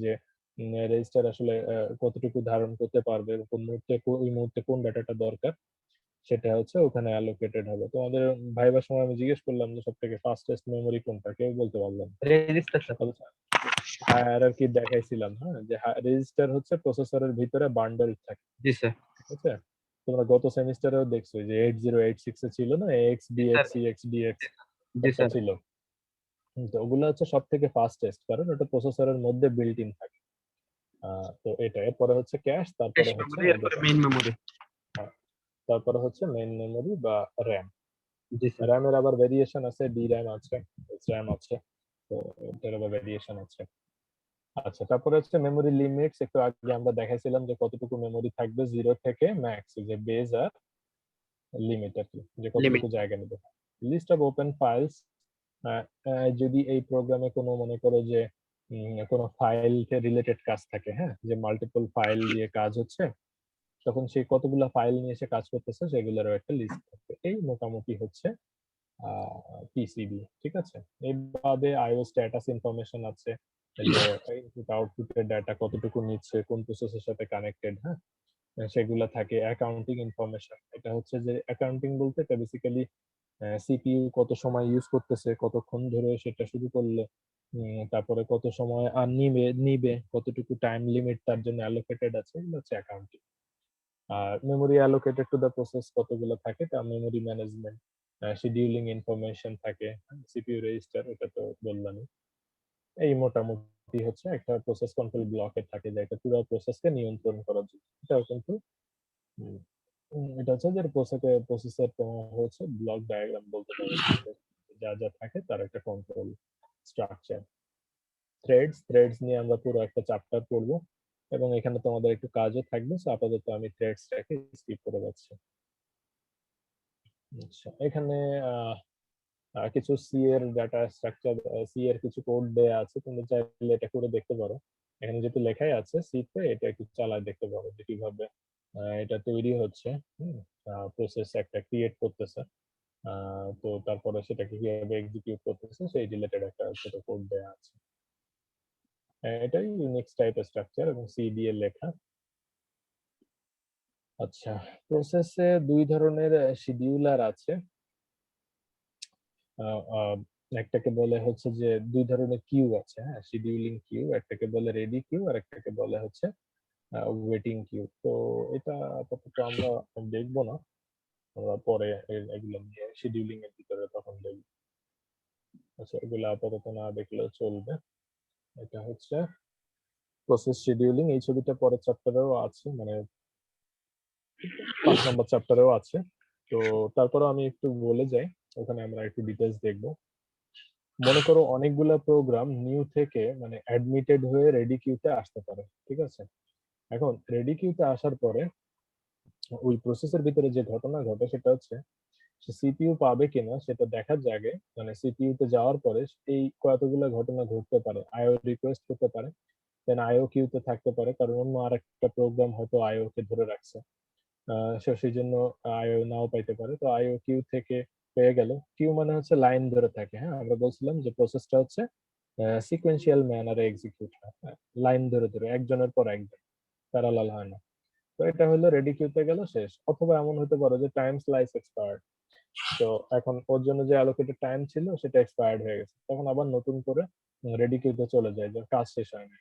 যে রেজিস্টার আসলে কতটুকু ধারণ করতে পারবে, কোন মুহূর্তে ওই মুহূর্তে কোন ডাটাটা দরকার, সেটা হচ্ছে ওখানে অ্যালোকেটেড হবে। তোমাদের ভাইবার সময় আমি জিজ্ঞেস করলাম যে সব থেকে ফাস্টেস্ট মেমোরি কোনটা, কেউ বলতে পারলাম না। Registrar sir. অথচ হায়ারার্কি দেখাইছিলাম, হ্যাঁ, যে রেজিস্টার হচ্ছে প্রসেসরের ভিতরে বান্ডেল থাকে, জি স্যার। ঠিক আছে? তোমরা গত সেমিস্টারেও দেখছো যে 8086 এ ছিল না এক্স জি স্যার। ডিএক্স ইএক্স জি একটা স্যার। ছিল। তো ওগুলো হচ্ছে সব থেকে ফাস্টেস্ট, কারণ ওটা প্রসেসরের মধ্যে বিল্ট ইন থাকে। তো এটা, এরপরে হচ্ছে ক্যাশ, ক্যাশ তারপরে হচ্ছে মেমোরি, আমাদের এরপরে মেইন মেমোরি। তারপরে হচ্ছে মেইন মেমোরি বা র্যাম। জি স্যার। র্যামের আবার ভেরিয়েশন আছে, ডি র্যাম আছে, এস র্যাম আছে। তো এটার আবার ভেরিয়েশন আছে। আচ্ছা, তারপরে হচ্ছে মেমোরি লিমিটস। একটু আগে আমরা দেখাইছিলাম যে কতটুকু মেমোরি থাকবে, 0 থেকে ম্যাক্স, যে বেজ আর লিমিট আর কি, যে লিমিট। কতটুকু জায়গা নেবে। List of open files. যদি এই প্রোগ্রামে কোনো মনে করো যে কোনো ফাইল রিলেটেড কাজ থাকে, হ্যাঁ, যে মাল্টিপল ফাইল দিয়ে কাজ হচ্ছে, তখন সে কতগুলা ফাইল নিয়ে সে কাজ করতেছে সেগুলোরও একটা লিস্ট থাকবে। এই মোটামুটি হচ্ছে পিসিবি, ঠিক আছে? এই বাদে আইও স্ট্যাটাস ইনফরমেশন আছে, যে ইনপুট আউটপুটের ডাটা কতটুকু নিচ্ছে, কোন প্রসেসের সাথে কানেক্টেড, হ্যাঁ, সেগুলা থাকে। অ্যাকাউন্টিং ইনফরমেশন, এটা হচ্ছে যে অ্যাকাউন্টিং বলতে এটা বেসিক্যালি সিপিইউ কত সময় ইউজ করতেছে, কতক্ষণ ধরে সেটা শুরু করলো, তারপরে কত সময় আর নিবে নিবে কতটুকু টাইম লিমিট তার জন্য অ্যালোকেটেড আছে, এগুলো হচ্ছে অ্যাকাউন্টিং। আর memory allocated to the process কতগুলো থাকে, তা মেমোরি ম্যানেজমেন্ট, শিডিউলিং ইনফরমেশন থাকে, সিপিইউ রেজিস্টার, এটা তো বললামই। এই মোটামুটি হচ্ছে একটা প্রসেস কন্ট্রোল ব্লকে থাকে, যে এটা পুরো প্রসেসকে নিয়ন্ত্রণ করার জন্য। এটাও কিন্তু উম, এটা হচ্ছে যে প্রসেসের তোমার হচ্ছে ব্লক ডায়াগ্রাম বলতে পারো, যা যা থাকে তার একটা কন্ট্রোল স্ট্রাকচার। থ্রেডস নিয়ে আমরা পুরো একটা চ্যাপ্টার পড়বো, এবং এখানে তোমাদের একটু কাজও থাকবে। সো আপাতত আমি থ্রেডসটাকে স্কিপ করে যাচ্ছি। আচ্ছা, এখানে কিছু সি এর ডাটা স্ট্রাকচার, সি এর কিছু কোড দেয়া আছে, তুমি চাইলে এটা করে দেখতে পারো। এখানে যেহেতু লেখাই আছে সি তে, এটা একটু চালায় দেখতে পারো যে কিভাবে এটা তৈরি হচ্ছে। প্রসেস একটা ক্রিয়েট করতেছে, তো তারপরে সেটাকে কিভাবে এক্সিকিউট করতেছে সেই রিলেটেড একটা ছোট কোড দেয়া আছে। এটাই ইউনিক্স টাইপের স্ট্রাকচার এবং সি দিয়ে লেখা। আচ্ছা, প্রসেসে দুই ধরনের শিডিউলার আছে। আহ, আহ, একটাকে বলে হচ্ছে যে দুই ধরনের কিউ আছে, হ্যাঁ, শিডিউলিং কিউ, একটাকে বলে রেডি কিউ আর একটাকে বলে হচ্ছে ওয়েটিং কিউ। তো এটা আপাতত আমরা দেখবো না, আমরা পরে এগুলো নিয়ে শিডিউলিং এর ভিতরে তখন দেখবো। আচ্ছা, এগুলো আপাতত না দেখলেও চলবে। এটা হচ্ছে প্রসেস শিডিউলিং, এই ছবিটা পরের চ্যাপ্টারেও আছে, মানে 5 নম্বর চ্যাপ্টারেও আছে। তো তারপরে আমি একটু বলে যাই, ওখানে আমরা একটু ডিটেলস দেখবো। মনে করো অনেকগুলা প্রোগ্রাম নিউ থেকে মানে অ্যাডমিটেড হয়ে রেডি কিউতে আসতে পারে, ঠিক আছে? এখন রেডি কিউতে আসার পরে ওই প্রসেসের ভিতরে যে ঘটনা ঘটে সেটা হচ্ছে সে সিপিইউ পাবে কিনা সেটা দেখার জায়গায়, মানে সিপিইউ তে যাওয়ার পরে এই কতগুলো ঘটনা ঘটতে পারে। আইও রিকোয়েস্ট করতে পারে, দেন আইও কিউতে থাকতে পারে, কারণ অন্য আরেকটা প্রোগ্রাম হয়তো আইও কে ধরে রাখছে, সে সেই জন্য আইও নাও পাইতে পারে। তো আইও কিউ থেকে পেয়ে গেল। কিউ মানে হচ্ছে লাইন ধরে থাকে, হ্যাঁ, আমরা বলছিলাম যে প্রসেসটা হচ্ছে সিকোয়েন্সিয়াল ম্যানারে এক্সিকিউট হয়, লাইন ধরে ধরে একজনের পর একজন, প্যারালাল হয় না। তো এটা হলো রেডি কিউতে গেল, শেষ। অথবা এমন হতে পারে যে টাইম স্লাইস এক্সপায়ার্ড, তো এখন ওর জন্য যে অ্যালোকেটেড টাইম ছিল সেটা এক্সপায়ার্ড হয়ে গেছে, তখন আবার নতুন করে রেডি কিউতে চলে যায়, যে কাজ শেষ হয় না।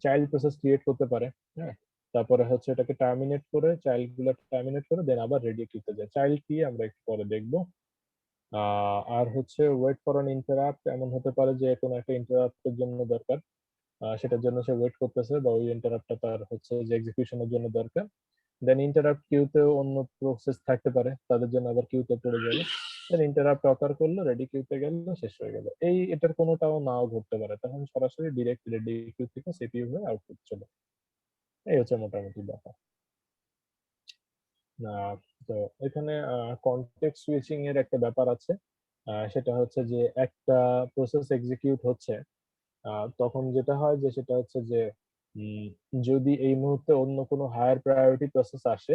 চাইল্ড প্রসেস ক্রিয়েট করতে পারে, হ্যাঁ, তারপরে হচ্ছে এটাকে টার্মিনেট করে, চাইল্ড গুলো টার্মিনেট করে দেন আবার রেডি কিউতে যায়। চাইল্ড কি আমরা একটু পরে দেখবো। আর হচ্ছে ওয়েট ফর অ্যান ইন্টারাপ্ট, এমন হতে পারে যে কোনো একটা ইন্টারাপ্টের জন্য দরকার, সেটার জন্য সে ওয়েট করতেছে, বা ওই ইন্টারাপ্টটা তার হচ্ছে যে এক্সিকিউশনের জন্য দরকার। দেন ইন্টারাপ্ট কিউতেও অন্য প্রসেস থাকতে পারে, তাদের জন্য আবার কিউতে পড়ে যাবে। দেন ইন্টারাপ্ট অকার করলো, রেডি কিউতে গেল, শেষ হয়ে গেল। এটার কোনোটাও নাও ঘটতে পারে, তখন সরাসরি ডিরেক্ট রেডি কিউ থেকে সিপিইউ হয়ে আউটপুট চলে। এই হচ্ছে মোটামুটি ব্যাপার। আহ, তো এখানে কনটেক্সট সুইচিং এর একটা ব্যাপার আছে। সেটা হচ্ছে যে একটা প্রসেস এক্সিকিউট হচ্ছে, তখন যেটা হয় যে সেটা হচ্ছে যে উম, যদি এই মুহূর্তে অন্য কোনো হায়ার প্রায়োরিটি প্রসেস আসে,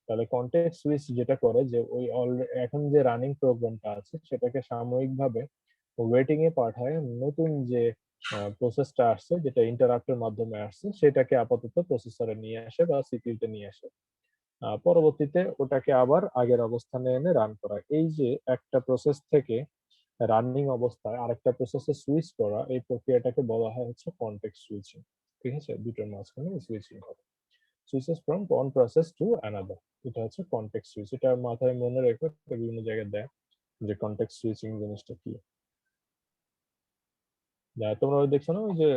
তাহলে কনটেক্সট সুইচ যেটা করে যে ওই এখন যে রানিং প্রোগ্রামটা আছে সেটাকে সাময়িকভাবে ওয়েটিং এ পাঠায়, নতুন যে প্রসেসটা আসছে যেটা ইন্টারাপ্টের মাধ্যমে আসছে সেটাকে আপাতত প্রসেসরে নিয়ে আসে বা সিপিইউতে নিয়ে আসে। পরবর্তীতে ওটাকে আবার আগের অবস্থানে এনে রান করা। এই যে একটা প্রসেস থেকে রানিং অবস্থায় আরেকটা প্রসেসে সুইচ করা, এই প্রক্রিয়াটাকে বলা হয় হচ্ছে কনটেক্সট সুইচিং। ঠিক আছে, দুটোর মাঝখানে সুইচিং করে, switches from one process to another, এটা হচ্ছে কনটেক্সট সুইচ। এটা মাথায় মনে রেখো, এটা বিভিন্ন জায়গায় দেয় যে কনটেক্সট সুইচিং জিনিসটা কি। তোমরা দেখছো না ওই যে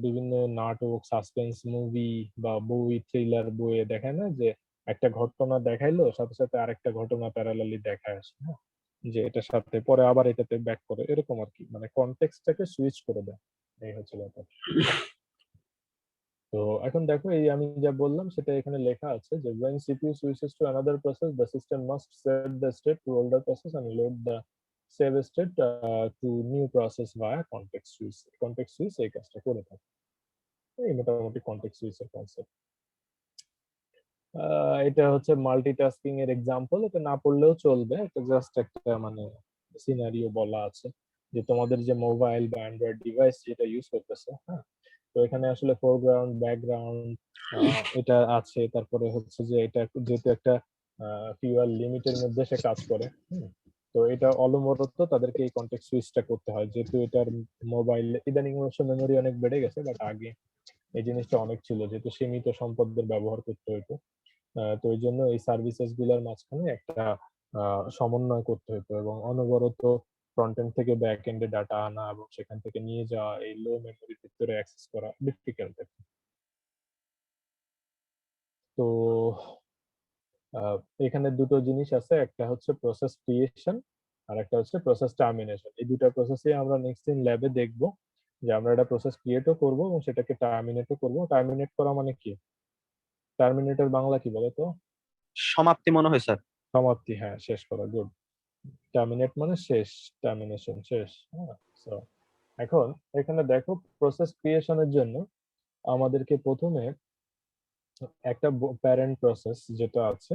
বিভিন্ন নাটক, সাসপেন্স মুভি বা বই, থ্রিলার বইয়ে দেখায় না যে একটা ঘটনা দেখাইলো সাথে সাথে আরেকটা ঘটনা প্যারালালি দেখায় আসে, হ্যাঁ, যে এটার সাথে পরে আবার এটাতে ব্যাক করে, এরকম আর কি, মানে কনটেক্সটটাকে সুইচ করে দেয়। এই হচ্ছে ব্যাপার। তো এখন দেখো, এই আমি যা বললাম সেটা এখানে লেখা আছে যে when CPU switches to another process the system must set the state to older process and load the save state to new process via context switch। context switch এই কাজটা করে থাকে। এই মোটামুটি কনটেক্সট সুইচের কনসেপ্ট। এটা হচ্ছে মাল্টিটাস্কিং এর এক্সাম্পল, এটা না পড়লেও চলবে, এটা জাস্ট একটা মানে সিনারিও বলা আছে যে তোমাদের যে মোবাইল বা অ্যান্ড্রয়েড ডিভাইস যেটা ইউজ করতেছে, হ্যাঁ, তো এখানে আসলে ফোরগ্রাউন্ড, ব্যাকগ্রাউন্ড এটা আছে, তারপরে হচ্ছে যে এটা যেহেতু একটা ফিউয়াল লিমিটের মধ্যে সে কাজ করে, তো এটা অলমরত তাদেরকে এই কনটেক্সট সুইচটা করতে হয়, যেহেতু এটার মোবাইল ইদানিং অবশ্য মেমোরি অনেক বেড়ে গেছে, বাট আগে এই জিনিসটা অনেক ছিল, যেহেতু সীমিত সম্পদের ব্যবহার করতে হতো। তো এই জন্য এই সার্ভিসেস গুলোর মাঝখানে একটা সমন্বয় করতে হতো এবং অনবরত ফ্রন্ট এন্ড থেকে ব্যাক এন্ডে ডাটা আনা এবং সেখান থেকে নিয়ে যাওয়া, এই লো মেমোরির ভিতরে অ্যাক্সেস করা ডিফিকাল্ট। তো আহ, এখানে দুটো জিনিস আছে, একটা হচ্ছে প্রসেস ক্রিয়েশন আর একটা হচ্ছে প্রসেস টার্মিনেশন। এই দুটো প্রসেসই আমরা নেক্সট দিন ল্যাবে দেখবো, যে আমরা একটা প্রসেস ক্রিয়েটও করবো এবং সেটাকে টার্মিনেটও করবো। টার্মিনেট করা মানে কি, টার্মিনেটর বাংলা কি বলো তো? সমাপ্তি মনে হয় স্যার। সমাপ্তি, হ্যাঁ, শেষ করা, গুড। টার্মিনেট মানে শেষ, টার্মিনেশন শেষ। হ্যাঁ, সো এখন এখানে দেখো প্রসেস ক্রিয়েশনের জন্য আমাদেরকে প্রথমে একটা প্যারেন্ট প্রসেস যেটা আছে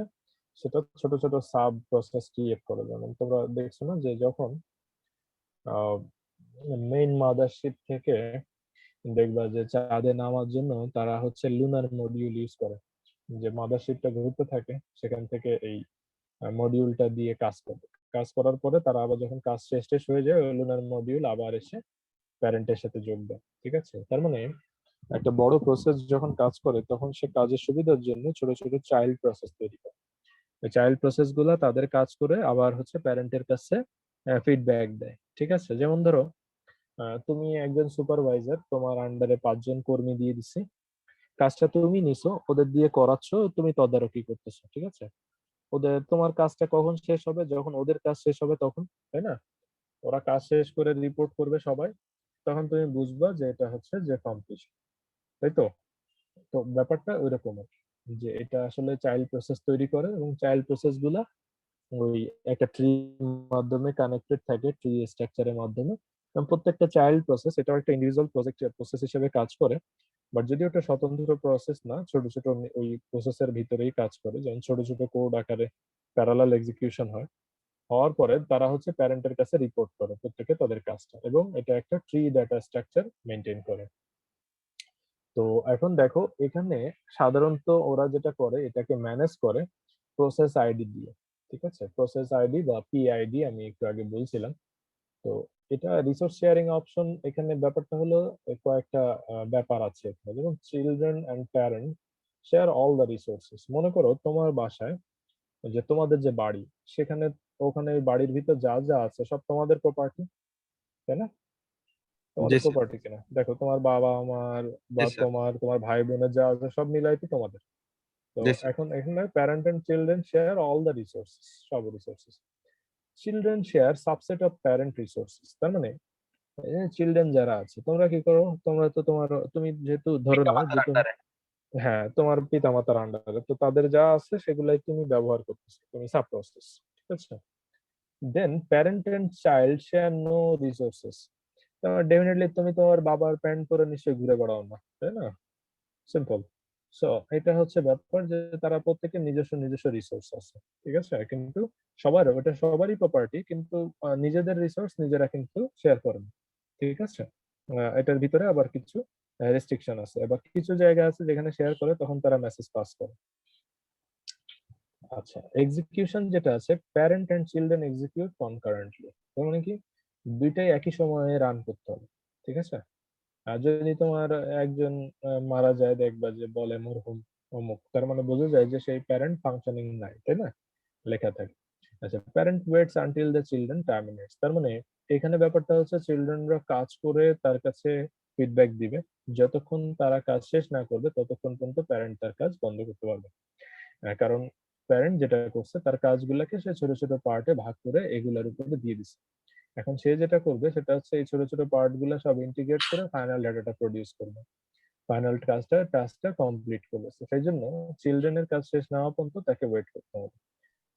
সেটা ছোট ছোট সাব প্রসেস ক্রিয়েট করে। যেমন তোমরা দেখছো না যে যখন মেইন মাদারশিপ থেকে দেখবা যে চাঁদে নামার জন্য তারা হচ্ছে লুনার মডিউল ইউজ করে, যে মাদারশিপটা ঘুরতে থাকে সেখান থেকে এই মডিউলটা দিয়ে কাজ করবে। কাজ করার পরে তারা আবার যখন কাজ শেষ শেষ হয়ে যায় ওই লুনার মডিউল আবার এসে প্যারেন্টের সাথে যোগ দেয়। ঠিক আছে, তার মানে একটা বড় প্রসেস যখন কাজ করে তখন সে কাজের সুবিধার জন্য ছোট ছোট চাইল্ড প্রসেস তৈরি করে। ওই চাইল্ড প্রসেস গুলা তাদের কাজ করে আবার হচ্ছে প্যারেন্টের কাছে ফিডব্যাক দেয়। ঠিক আছে, যেমন ধরো তুমি একজন সুপারভাইজার, তোমার আন্ডারে 5 জন কর্মী দিয়ে দিছি, কাজটা তুমি নিছো, ওদের দিয়ে করাচ্ছ, তুমি তদারকি করতেছো। ঠিক আছে, ওদের তোমার কাজটা কখন শেষ হবে, যখন ওদের কাজ শেষ হবে তখন, তাই না? ওরা কাজ শেষ করে রিপোর্ট করবে সবাই, তখন তুমি বুঝবা যে এটা হচ্ছে যে কমপ্লিট, তাই তো? তো ব্যাপারটা ওইরকম আর কি, যে এটা আসলে চাইল্ড প্রসেস তৈরি করে এবং চাইল্ড প্রসেস গুলা ওই একটা ট্রি মাধ্যমে কানেক্টেড থাকে, ট্রি স্ট্রাকচারের মাধ্যমে। এবং প্রত্যেকটা চাইল্ড প্রসেস এটা একটা ইন্ডিভিজুয়াল প্রসেস হিসেবে কাজ করে। বাট যদি ওটা স্বতন্ত্র প্রসেস না, ছোট ছোট ওই প্রসেসের ভিতরেই কাজ করে, যেমন ছোট ছোট কোড আকারে প্যারালাল এক্সিকিউশন হয়। হওয়ার পরে তারা হচ্ছে প্যারেন্টের কাছে রিপোর্ট করে প্রত্যেকে তাদের কাজটা, এবং এটা একটা ট্রি ডাটা স্ট্রাকচার মেনটেন করে। তো এখন দেখো এখানে সাধারণত ওরা যেটা করে এটাকে ম্যানেজ করে প্রসেস আইডি দিয়ে। ঠিক আছে, প্রসেস আইডি বা পিআইডি আমি একটু আগে বলছিলাম। তো এটা রিসোর্স শেয়ারিং অপশন, এখানে ব্যাপারটা হলো কয়েকটা ব্যাপার আছে এখানে, যেমন children and parent share all the resources. মনে করো তোমার বাসায় যে তোমাদের যে বাড়ি, সেখানে ওখানে ওই বাড়ির ভিতর যা যা আছে সব তোমাদের প্রপার্টি, তাই না? জি তোমাদের স্যার। প্রপার্টি কিনা, দেখো তোমার বাবা মার বা জি স্যার। তোমার তোমার ভাই বোনের যা আছে সব মিলাই তো তোমাদের। তো জি স্যার। এখন এখানে parent and children share all the resources, সব resources. Children share subset of parent resources. তার মানে চিলড্রেন যারা আছে, তোমরা কি করো, তোমরা তো তোমার তুমি যেহেতু ধরে পিতা নাও মাতার যে তুমি, আন্ডারে। হ্যাঁ তোমার পিতা মাতার আন্ডারে, তো তাদের যা আছে সেগুলাই তুমি ব্যবহার করতেছো, তুমি সাব প্রসেস। ঠিক আছে, then parent and child share no resources. Definitely তুমি তোমার বাবার প্যান্ট পরে নিশ্চয়ই ঘুরে বেড়াও না, তাই না? সিম্পল। সো এটা হচ্ছে ব্যাপার যে তারা প্রত্যেকের নিজস্ব নিজস্ব রিসোর্স আছে। ঠিক আছে, কিন্তু সবার ওটা সবারই প্রপার্টি, কিন্তু নিজেদের রিসোর্স নিজেরা কিন্তু শেয়ার করে না। ঠিক আছে, এটার ভিতরে আবার কিছু রেস্ট্রিকশন আছে, আবার কিছু জায়গা আছে যেখানে শেয়ার করে তখন তারা মেসেজ পাস করে। আচ্ছা, এক্সিকিউশন যেটা আছে, parent and children execute concurrently. তার মানে কি, দুইটাই একই সময়ে রান করতে হবে। ঠিক আছে, আর যদি তোমার একজন মারা যায়, দেখবা যে বলে মরহুম অমুক, তার মানে বোঝা যায় যে সেই প্যারেন্ট ফাংশনিং নাই, তাই না? লেখা থাকে। আচ্ছা, parent waits until the children terminates. তার মানে এখানে ব্যাপারটা হচ্ছে চিলড্রেনরা কাজ করে তার কাছে ফিডব্যাক দিবে, যতক্ষণ তারা কাজ শেষ না করবে ততক্ষণ পর্যন্ত প্যারেন্ট তার কাজ বন্ধ করতে পারবে। কারণ প্যারেন্ট যেটা করছে তার কাজগুলোকে সে ছোট ছোট পার্টে ভাগ করে এগুলোর উপরে দিয়ে দিচ্ছে। এখন সে যেটা করবে সেটা হচ্ছে এই ছোট ছোট পার্ট গুলো সব ইন্টিগ্রেট করে ফাইনাল ডাটাটা প্রডিউস করবে, ফাইনাল টাস্কটা কমপ্লিট করবে। So, সেই জন্য চিলড্রেনের কাজ শেষ না হওয়া পর্যন্ত তাকে ওয়েট করতে হবে।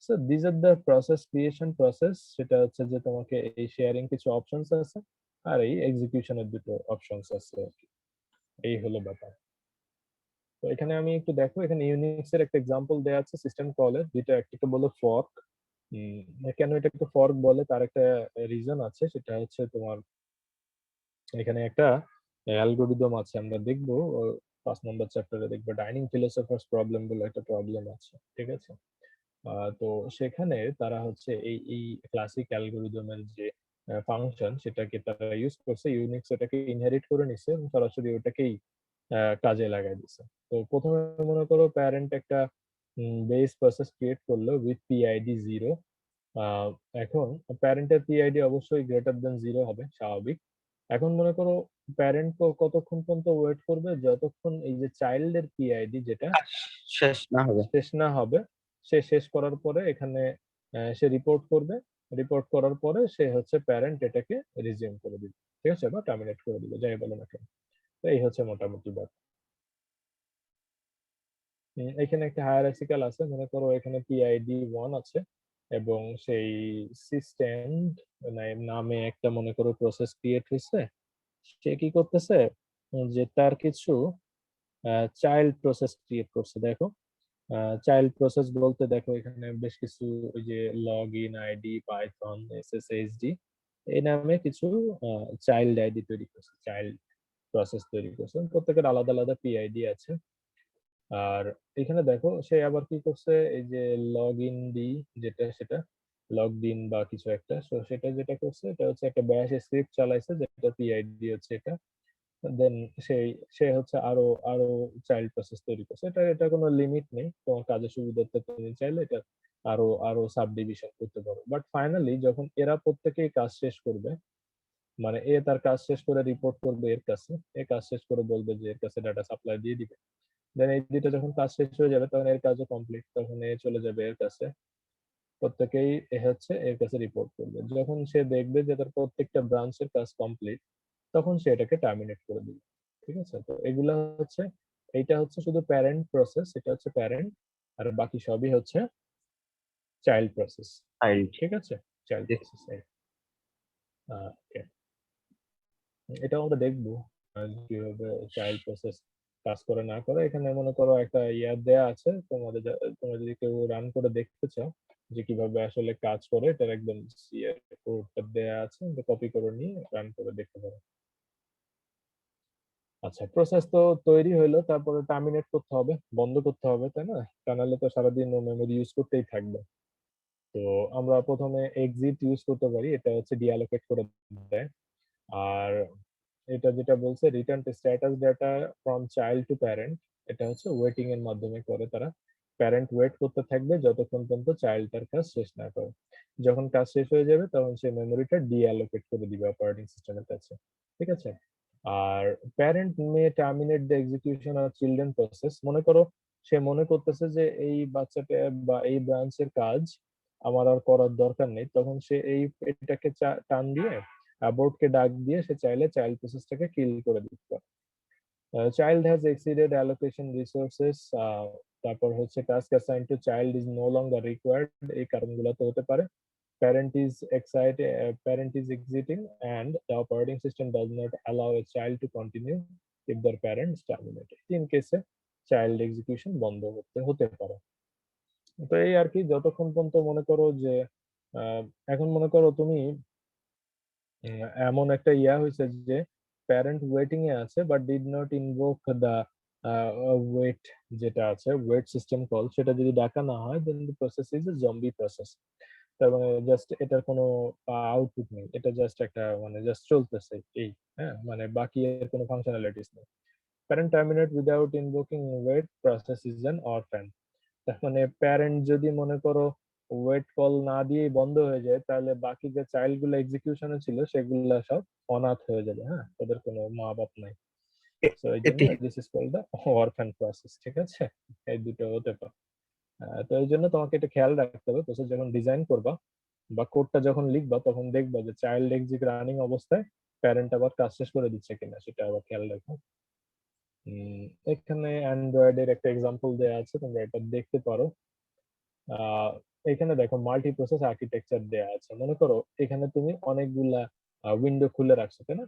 So this are the process, creation process. সেটা হচ্ছে যে তোমাকে এই শেয়ারিং কিছু অপশনস আছে আর এই এক্সিকিউশনের দুটো অপশনস আছে আর কি। এই হলো ব্যাপার। তো এখানে আমি একটু দেখো, এখানে ইউনিক্স এর একটা এক্সাম্পল দেওয়া আছে সিস্টেম কলের, যেটা একটা বলে ফর্ক। কেন এটাকে ফর্ক বলে তার একটা রিজন আছে, সেটা হচ্ছে তোমার এখানে একটা অ্যালগোরিদম আছে, আমরা দেখবো 5 নম্বর চ্যাপ্টারে দেখবো ডাইনিং ফিলোসফার্স প্রবলেম বলে একটা প্রবলেম আছে। ঠিক আছে, তো সেখানে তারা হচ্ছে এই এই ক্লাসিক অ্যালগোরিদমের যে ফাংশন সেটাকে তারা ইউজ করছে, ইউনিক্স এটাকে ইনহেরিট করে নিছে এবং সরাসরি ওটাকেই কাজে লাগাই দিছে। তো প্রথমে মনে করো প্যারেন্ট একটা বেস প্রসেস ক্রিয়েট করলো উইথ পিআইডি 0। আহ, এখন প্যারেন্টের পিআইডি অবশ্যই গ্রেটার দেন 0 হবে, স্বাভাবিক। এখন মনে করো প্যারেন্ট কতক্ষণ পর্যন্ত ওয়েট করবে, যতক্ষণ এই যে চাইল্ডের পিআইডি যেটা কাজ শেষ না হবে। শেষ না হবে। সে শেষ করার পরে এখানে সে রিপোর্ট করবে, রিপোর্ট করার পরে সে হচ্ছে প্যারেন্ট এটাকে রিজিউম করে দিবে। ঠিক আছে, বা টার্মিনেট করে দিবে, যাই বলো না কেন। তো এই হচ্ছে মোটামুটি ব্যাপার। এখানে একটা হায়ারার্কিক্যাল আছে, মনে করো এখানে পিআইডি 1 আছে, এবং সেই সিস্টেম নামে একটা মনে করো প্রসেস ক্রিয়েট হয়েছে। সে কি করতেছে, যে তার কিছু চাইল্ড প্রসেস ক্রিয়েট করছে। দেখো চাইল্ড প্রসেস বলতে দেখো এখানে বেশ কিছু ওই যে লগ ইন আইডি, পাইথন, এসএসএইচডি এই নামে কিছু চাইল্ড আইডি তৈরি করছে, চাইল্ড প্রসেস তৈরি করছে, প্রত্যেকের আলাদা আলাদা পিআইডি আছে। আর এখানে দেখো সে আবার কি করছে, এই যে লগ ইন ডি যেটা, সেটা লগ ইন বা কিছু একটা, তো সেটা যেটা করছে এটা হচ্ছে একটা ব্যাশ স্ক্রিপ্ট চালাইছে যেটা পিআইডি হচ্ছে এটা। দেন সেই সে হচ্ছে আরো আরো চাইল্ড প্রসেস তৈরি করছে। এটা কোনো লিমিট নেই, তোমার কাজের সুবিধার্থে তুমি চাইলে এটা আরো আরো সাব ডিভিশন করতে পারো। বাট ফাইনালি যখন এরা প্রত্যেকেই কাজ শেষ করবে, মানে এ তার কাজ শেষ করে রিপোর্ট করবে এর কাছে, এ কাজ শেষ করে বলবে যে এর কাছে ডাটা সাপ্লাই দিয়ে দিবে। দেন এই দুইটা যখন কাজ শেষ হয়ে যাবে তখন এর কাজও কমপ্লিট, তখন এ চলে যাবে এর কাছে, প্রত্যেকেই এ হচ্ছে এর কাছে রিপোর্ট করবে। যখন সে দেখবে যে তার প্রত্যেকটা ব্রাঞ্চের কাজ কমপ্লিট, তখন সে এটাকে টার্মিনেট করে দিবে। ঠিক আছে, তো এগুলা হচ্ছে, এইটা হচ্ছে শুধু প্যারেন্ট প্রসেস, এটা হচ্ছে প্যারেন্ট, আর বাকি সবই হচ্ছে চাইল্ড প্রসেস। চাইল্ড। ঠিক আছে, চাইল্ড প্রসেস। এটাও আমরা দেখবো কিভাবে চাইল্ড প্রসেস কাজ করে না করে। এখানে মনে করো একটা ইয়া দেয়া আছে তোমাদের, তোমরা যদি কেউ রান করে দেখতে চাও যে কিভাবে আসলে কাজ করে, এটার একদম কোডটা দেয়া আছে, কপি করে নিয়ে রান করে দেখতে পারো। আচ্ছা, প্রসেস তো তৈরি হইলো, তারপরে টার্মিনেট করতে হবে, বন্ধ করতে হবে, তাই না? তা নাহলে তো সারাদিন মেমোরি ইউজ করতেই থাকবে। তো আমরা প্রথমে এক্সিট ইউজ করতে পারি, এটা হচ্ছে ডিঅ্যালোকেট করে দেয়। আর এটা যেটা বলছে return to status data from child to parent, এটা হচ্ছে ওয়েটিং এর মাধ্যমে করে তারা। প্যারেন্ট ওয়েট করতে থাকবে যতক্ষণ পর্যন্ত চাইল্ড তার কাজ শেষ না করে। যখন কাজ শেষ হয়ে যাবে তখন সে মেমোরিটা ডিঅ্যালোকেট করে দিবে অপারেটিং সিস্টেমের কাছে। ঠিক আছে, আর parent may terminate the execution of children process. মনে করো সে মনে করতেছে যে এই বাচ্চাটা বা এই ব্রাঞ্চের কাজ আমার আর করার দরকার নেই, তখন সে এটাকে টান দিয়ে বোর্ডকে ডাক দিয়ে সে চাইলে চাইল্ড প্রসেসটাকে কিল করে দিতে পারে। Child has exceeded allocation resources, তারপর হচ্ছে task assigned to child is no longer required, এই কারণগুলো তো হতে পারে। Parent is exiting and the operating system does not allow a child to continue if their parent is terminated. In case child execution বন্ধ হতে পারে। তো এই আর কি, যতক্ষণ পর্যন্ত মনে করো যে আহ, এখন মনে করো তুমি এমন একটা ইয়া হয়েছে যে প্যারেন্ট ওয়েটিং এ আছে but did not invoke the wait, যেটা আছে ওয়েট সিস্টেম কল, সেটা যদি ডাকা না হয় then the process is a zombie process. তার মানে জাস্ট এটার কোনো আউটপুট নেই, এটা জাস্ট একটা মানে জাস্ট চলতেছে এই। হ্যাঁ, মানে বাকি এর কোনো ফাংশনালিটিস নেই। Parent terminate without invoking wait process is an orphan. তার মানে প্যারেন্ট যদি মনে করো ওয়েট কল না দিয়েই বন্ধ হয়ে যায়, তাহলে বাকি যে চাইল্ড গুলো এক্সিকিউশনে ছিল সেগুলা সব অনাথ হয়ে যাবে। হ্যাঁ, ওদের কোনো মা বাপ নাই। তো এই জন্য এটি this is called the orphan process. ঠিক আছে, এই দুটো হতে পারে। তো এই জন্য তোমাকে এটা খেয়াল রাখতে হবে, প্রসেস যখন ডিজাইন করবা বা কোডটা যখন লিখবা তখন দেখবা যে চাইল্ড এক্সিক রানিং অবস্থায় প্যারেন্ট আবার কাজ শেষ করে দিচ্ছে কিনা, সেটা আবার খেয়াল রাখো। এখানে অ্যান্ড্রয়েড এর একটা এক্সাম্পল দেওয়া আছে, তোমরা এটা দেখতে পারো। আহ এখানে দেখো মাল্টি প্রসেস আর্কিটেকচার দেয়া আছে। মনে করো এখানে তুমি অনেকগুলা উইন্ডো খুলে রাখছো, তাই না?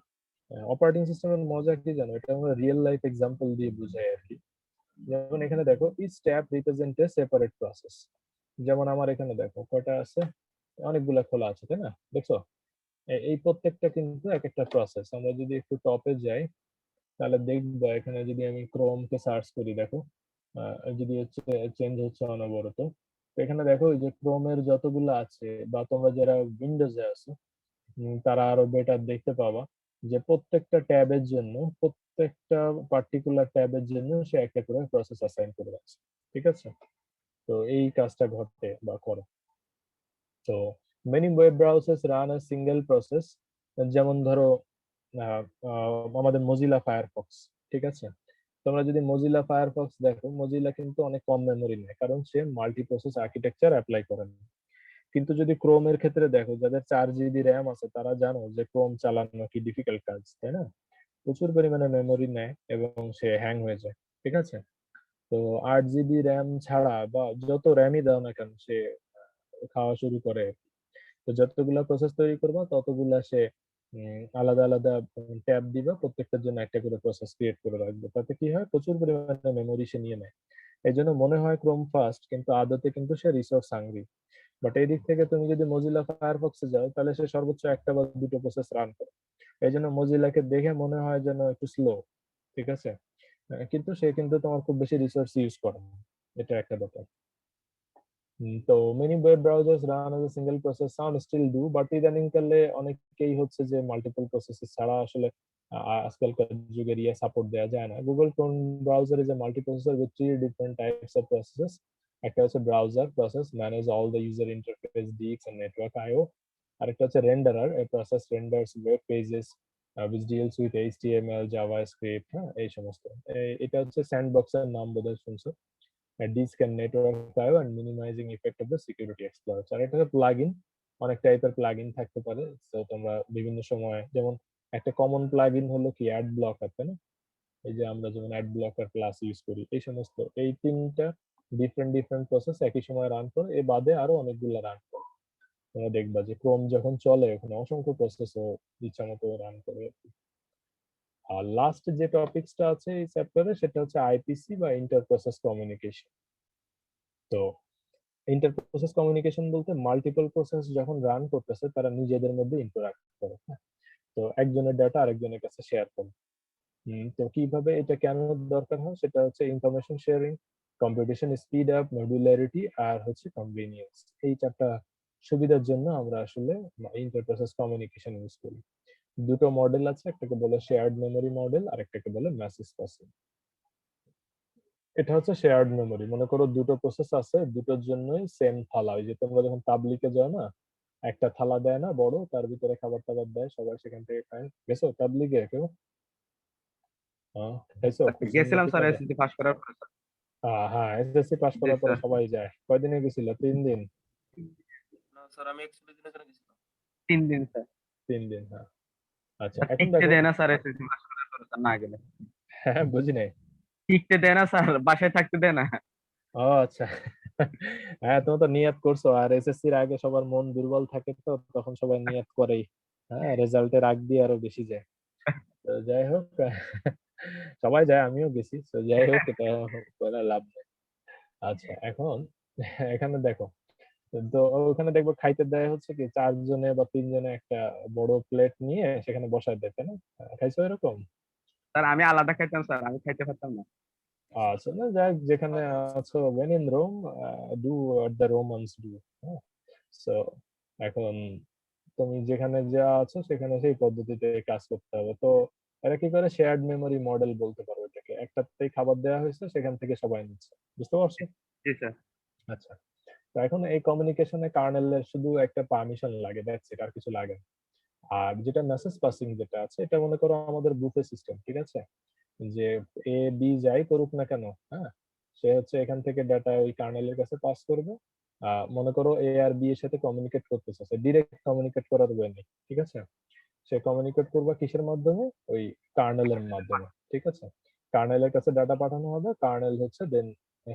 অপারেটিং সিস্টেমের মজা কি জানো, এটা আমরা রিয়েল লাইফ এক্সাম্পল দিয়ে বুঝাই আর কি। যেমন এখানে দেখো each tab represent a separate process. যেমন আমার এখানে দেখো কয়টা আছে, অনেকগুলা খোলা আছে, তাই না? দেখছো, এই প্রত্যেকটা কিন্তু এক একটা প্রসেস। আমরা যদি একটু টপে যাই তাহলে দেখবো এখানে যদি আমি ক্রোম কে সার্চ করি, দেখো যদি হচ্ছে চেঞ্জ হচ্ছে অনবরত। তো এখানে দেখো এই যে ক্রোমের যতগুলো আছে বা তোমরা যারা উইন্ডোজে আছো তারা আরো বেটার দেখতে পাবা যে প্রত্যেকটা ট্যাবের জন্য, প্রত্যেকটা পার্টিকুলার ট্যাবের জন্য সে একটা করে প্রসেস অ্যাসাইন করে আছে। ঠিক আছে, তো এই কাজটা ঘটে বা করে। তো many web browsers run a single process. যেমন ধরো আমাদের মজিলা ফায়ারফক্স। ঠিক আছে, তোমরা যদি মজিলা ফায়ারফক্স দেখো, মজিলা কিন্তু অনেক কম মেমোরি নেয় কারণ সে মাল্টি প্রসেস আর্কিটেকচার অ্যাপ্লাই করে না। কিন্তু যদি ক্রোমের ক্ষেত্রে দেখো, যাদের 4 জিবি র্যাম আছে তারা জানো যে ক্রোম চালানো কি ডিফিকাল্ট কাজ, তাই না? প্রচুর পরিমাণে মেমোরি নেয় এবং সে হ্যাং হয়ে যায়। ঠিক আছে, তো 8 জিবি র্যাম ছাড়া বা যত র্যামই দাও না কেন, সে খাওয়া শুরু করে। তো যতগুলা প্রসেস তৈরি করবা ততগুলা সে আলাদা আলাদা ট্যাব দিবা, প্রত্যেকটার জন্য একটা করে প্রসেস ক্রিয়েট করে রাখবে। তাতে কি হয়, প্রচুর পরিমাণে মেমোরি সে নিয়ে নেয়। এই জন্য মনে হয় ক্রোম ফাস্ট, কিন্তু আদতে কিন্তু সে রিসোর্স হাংরি। বাট এই দিক থেকে তুমি যদি মজিলা ফায়ারফক্সে যাও, তাহলে সে সর্বোচ্চ একটা বা দুটো প্রসেস রান করে। এই জন্য মজিলাকে দেখে মনে হয় যেন একটু স্লো, ঠিক আছে? কিন্তু সে কিন্তু তোমার খুব বেশি রিসোর্স ইউজ করে না। এটা একটা ব্যাপার। তো many web browsers run as a single process, some still do, but ইদানিং কালে অনেকেই হচ্ছে যে মাল্টিপল প্রসেসেস ছাড়া আসলে আজকালকার যুগের সাপোর্ট দেওয়া যায় না। Google Chrome browser is a multiprocessor with three different types of processes. একটা হচ্ছে browser process, manage all the user interface, ডিএক্স এন্ড নেটওয়ার্ক আইও। আরেকটা হচ্ছে renderer, a process renders web pages which deals with HTML, JavaScript, হ্যাঁ এই সমস্ত। এটা হচ্ছে স্যান্ডবক্সের নাম বোধহয় শুনছো। disk and network IO and minimizing effect of the security exploits। আর এটা প্লাগইন, অনেক টাইপের প্লাগইন থাকতে পারে। তো তোমরা বিভিন্ন সময়, যেমন একটা কমন প্লাগইন হলো কি অ্যাড ব্লকার, তাই না? এই যে আমরা যেমন অ্যাড ব্লকার প্লাস ইউজ করি, এই সমস্ত এই তিনটা ডিফারেন্ট ডিফারেন্ট প্রসেস একই সময় রান করে। এ বাদে আরো অনেকগুলো রান করে। তোমরা দেখবা যে ক্রোম যখন চলে ওখানে অসংখ্য প্রসেসও ইচ্ছা মতো রান করে। আর লাস্ট যে টপিকসটা আছে এই চ্যাপ্টারে, সেটা হচ্ছে আইপিসি বা ইন্টার প্রসেস কমিউনিকেশন। তো ইন্টার প্রসেস কমিউনিকেশন বলতে মাল্টিপল প্রসেস যখন রান করতেছে তারা নিজেদের মধ্যে ইন্টারঅ্যাক্ট করে, হ্যাঁ? তো একজনের ডাটা আরেকজনের কাছে শেয়ার করে। তো কিভাবে এটা কেন দরকার হয়, সেটা হচ্ছে information sharing, competition speed up, modularity, আর হচ্ছে কনভিনিয়েন্স। এই চারটা সুবিধার জন্য আমরা আসলে ইন্টার প্রসেস কমিউনিকেশন ইউজ করি। দুটো মডেল আছে, একটাকে বলে শেয়ার্ড মেমোরি মডেল আর একটাকে বলে মেসেজ পাসিং। এটা হচ্ছে শেয়ার্ড মেমোরি। মনে করো দুটো প্রসেস আছে, দুটোর জন্যই সেম থালা। ওই যে তোমরা যখন পাবলিকে যাও না, একটা থালা দেয় না বড়, তার ভিতরে খাবার টাবার দেয়, সবাই সেখান থেকে খায়। গেছো পাবলিকে কেউ? খাইছো খুব গেছিলাম সুন্নতি স্যার খাবার। এসএসসি পাস করার পরে স্যার। হ্যাঁ, এসএসসি পাস জি করার পরে স্যার। সবাই যায়। কয়দিনে গেছিল? 3 দিন? না স্যার, আমি এক্সপেরিয়েন্স দিনের জন্য গেছিলাম 3 দিন স্যার। 3 দিন, হ্যাঁ। আচ্ছা স্যার এখন টিকতে দেখো। দেয় না স্যার এসএসসি পাস করার পরে স্যার, না গেলে হ্যাঁ, বুঝি নাই। টিকতে দেয় না স্যার, বাসায় থাকতে দেয় না। ও আচ্ছা। হ্যাঁ, তুমি তো নিয়ত করছো, আর এসএসসির আগে সবার মন দুর্বল থাকে, তো তখন সবাই নিয়ত করেই। হ্যাঁ, রেজাল্টের আগ দিয়ে আরো বেশি যায়। তো যাই হোক, সবাই যায়, আমিও গেছি। তো যাই হোক, এটা বলে লাভ নেই। আচ্ছা এখন এখানে দেখো, তো ওখানে দেখবো খাইতে দেয় হচ্ছে কি 4 জনে বা 3 জনে একটা বড় প্লেট নিয়ে সেখানে বসায় দেয়, তাই না? খাইছো এরকম? স্যার আমি আলাদা খাইতাম স্যার, আমি খাইতে পারতাম না। আচ্ছা, না যাক, যেখানে আছো, when in Rome, do what the Romans do। হ্যাঁ, সো এখন তুমি যেখানে যা আছো সেখানে সেই পদ্ধতিতে কাজ করতে হবে। তো এরা কি করে, শেয়ার্ড মেমোরি মডেল বলতে পারো এটাকে। একটাতেই খাবার দেওয়া হয়েছে, সেখান থেকে সবাই নিচ্ছে। বুঝতে পারছো? জি স্যার। আচ্ছা, তো এখন এই কমিউনিকেশনে কার্নেলের শুধু একটা পারমিশন লাগে, দ্যাটস ইট, আর কিছু লাগে না। আর যেটা মেসেজ পাসিং যেটা আছে, এটা মনে করো আমাদের বুফে সিস্টেম, ঠিক আছে? যে এ বি যাই করুক না কেন, হ্যাঁ, সে হচ্ছে এখান থেকে ডাটা ওই কার্নেলের কাছে পাস করবে। মনে করো এ আর বি এর সাথে কমিউনিকেট করতেছে, ডিরেক্ট কমিউনিকেট করার ওয়ে নেই, ঠিক আছে? সে কমিউনিকেট করবে কিসের মাধ্যমে? ওই কার্নেলের মাধ্যমে, ঠিক আছে? কার্নেলের কাছে ডাটা পাঠানো হবে, কার্নেল হচ্ছে দেন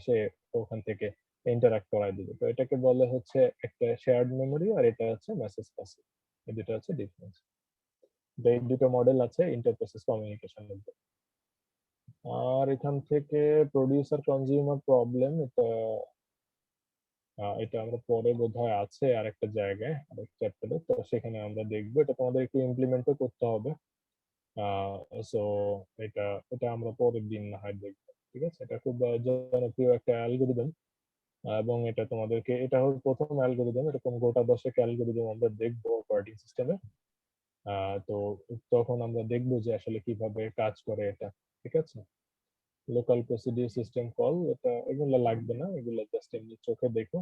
সে ওখান থেকে ইন্টারঅ্যাক্ট করায় দিবে। তো এটাকে বলে হচ্ছে একটা শেয়ার্ড মেমোরি, আর এটা হচ্ছে মেসেজ পাসিং। এই দুটো হচ্ছে ডিফারেন্স। এই দুটো মডেল আছে ইন্টার প্রসেস কমিউনিকেশনের। আর এখান থেকে প্রডিউসার কনজিউমার প্রবলেম, এটা আমরা পরে বোধহয় আছে আরেকটা জায়গায়, আরেক চ্যাপ্টারে, তো সেখানে আমরা দেখবো। এটা তোমাদের একটু ইমপ্লিমেন্টও করতে হবে। সো এটা এটা আমরা পরের দিন না হয় দেখবো, ঠিক আছে? এটা খুব জনপ্রিয় একটা অ্যালগোরিদম, এবং এটা তোমাদেরকে, এটা হল প্রথম অ্যালগোরিদম, এরকম গোটা 10 অ্যালগোরিদম আমরা দেখবো অপারেটিং সিস্টেমে। তো তখন আমরা দেখবো যে আসলে কিভাবে কাজ করে এটা, ঠিক আছে? লোকাল প্রসিডিউর সিস্টেম কল, এটা এগুলো লাগবে না, এগুলো জাস্ট এমনি চোখে দেখো।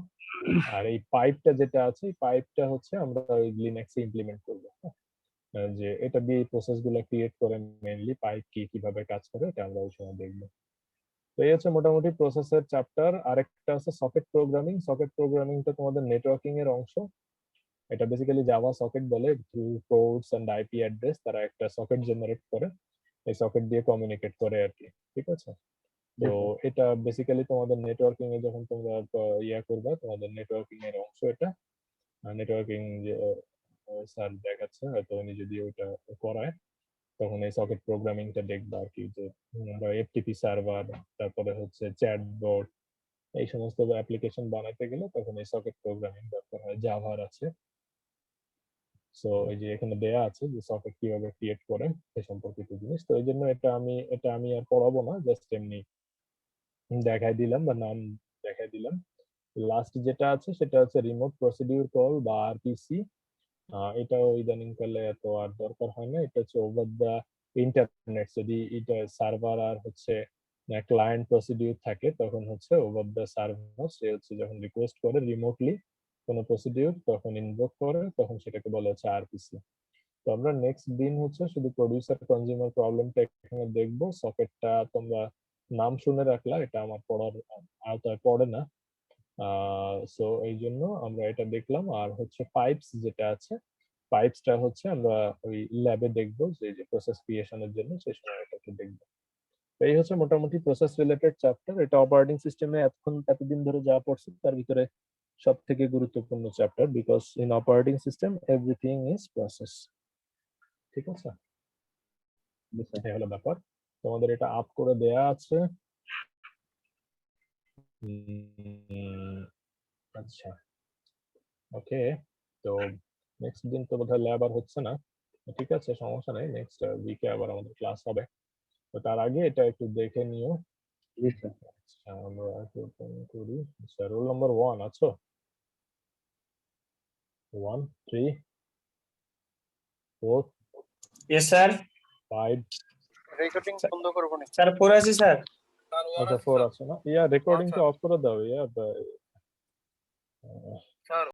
আর এই পাইপটা যেটা আছে, এই পাইপটা হচ্ছে আমরা ওই লিনাক্সে ইমপ্লিমেন্ট করবো, হ্যাঁ? যে এটা দিয়ে প্রসেস গুলো ক্রিয়েট করে, মেইনলি পাইপ কি কিভাবে কাজ করে এটা আমরা ওই সময় দেখবো। তো এই হচ্ছে মোটামুটি প্রসেসের চ্যাপ্টার। আরেকটা আছে সকেট প্রোগ্রামিং। সকেট প্রোগ্রামিংটা তোমাদের নেটওয়ার্কিং এর অংশ। এটা বেসিক্যালি জাভা সকেট বলে, through ports and IP address তারা একটা সকেট জেনারেট করে, এই সকেট দিয়ে কমিউনিকেট করে আর কি, ঠিক আছে? তো এটা বেসিক্যালি তোমাদের নেটওয়ার্কিং এ যখন তোমরা ইয়া করবে, তোমাদের নেটওয়ার্কিং এর অংশ এটা। নেটওয়ার্কিং যে স্যার দেখাচ্ছে, হয়তো উনি যদি ওটা করায় তখন এই সকেট প্রোগ্রামিংটা দেখবা আর কি, যে আমরা এফটিপি সার্ভার, তারপরে হচ্ছে চ্যাটবট, এই সমস্ত অ্যাপ্লিকেশন বানাতে গেলে তখন এই সকেট প্রোগ্রামিং দরকার হয়। জাভার আছে। সো এই যে এখানে দেয়া আছে যে সকেট কিভাবে ক্রিয়েট করেন সে সম্পর্কিত জিনিস। তো এই জন্য এটা আমি আর পড়াবো না, জাস্ট এমনি দেখাই দিলাম বা নাম দেখাই দিলাম। লাস্ট যেটা আছে সেটা হচ্ছে রিমোট প্রসিডিউর কল বা আরপিসি। এটাও ইদানিং কালে এত আর দরকার হয় না। এটা হচ্ছে ওভার দ্য ইন্টারনেট। যদি এটা সার্ভার আর হচ্ছে ক্লায়েন্ট প্রসিডিউর থাকে তখন হচ্ছে ওভার দ্য সার্ভার সে হচ্ছে যখন রিকোয়েস্ট করে রিমোটলি কোনো প্রসিডিউর তখন ইনভোক করে, তখন সেটাকে বলা হচ্ছে আরপিসি। তো আমরা নেক্সট দিন হচ্ছে শুধু প্রডিউসার কনজিউমার প্রবলেমটা এখানে দেখবো। সকেটটা তোমরা নাম শুনে রাখলা, এটা আমার পড়ার আওতায় পড়ে না। সো এই জন্য আমরা এটা দেখলাম। আর হচ্ছে পাইপস যেটা আছে, পাইপসটা হচ্ছে আমরা ওই ল্যাবে দেখবো, যে যে প্রসেস ক্রিয়েশনের জন্য সেই সময় এটাকে দেখবো। তো এই হচ্ছে মোটামুটি প্রসেস রিলেটেড চ্যাপ্টার। এটা অপারেটিং সিস্টেমে এতদিন ধরে যা পড়ছে তার ভিতরে সব থেকে গুরুত্বপূর্ণ chapter, because in operating system everything is process. ঠিক আছে, এই হলো ব্যাপার। তোমাদের এটা আপ করে দেয়া আছে। আচ্ছা, ওকে। তো নেক্সট দিন তো বোধহয় ল্যাব আর হচ্ছে না। ঠিক আছে, সমস্যা নেই, নেক্সট উইকে আবার আমাদের ক্লাস হবে। তো তার আগে এটা একটু দেখে নিও। আচ্ছা, আমরা একটু open করি। আচ্ছা, রোল নাম্বার 1 আছো? 1 3 4 ইয়েস স্যার। 5 রেকর্ডিং বন্ধ করবো না স্যার 4 আছে স্যার। আচ্ছা 4 আছে না? ইয়া রেকর্ডিং তো অফ করে দাও। ইয়া স্যার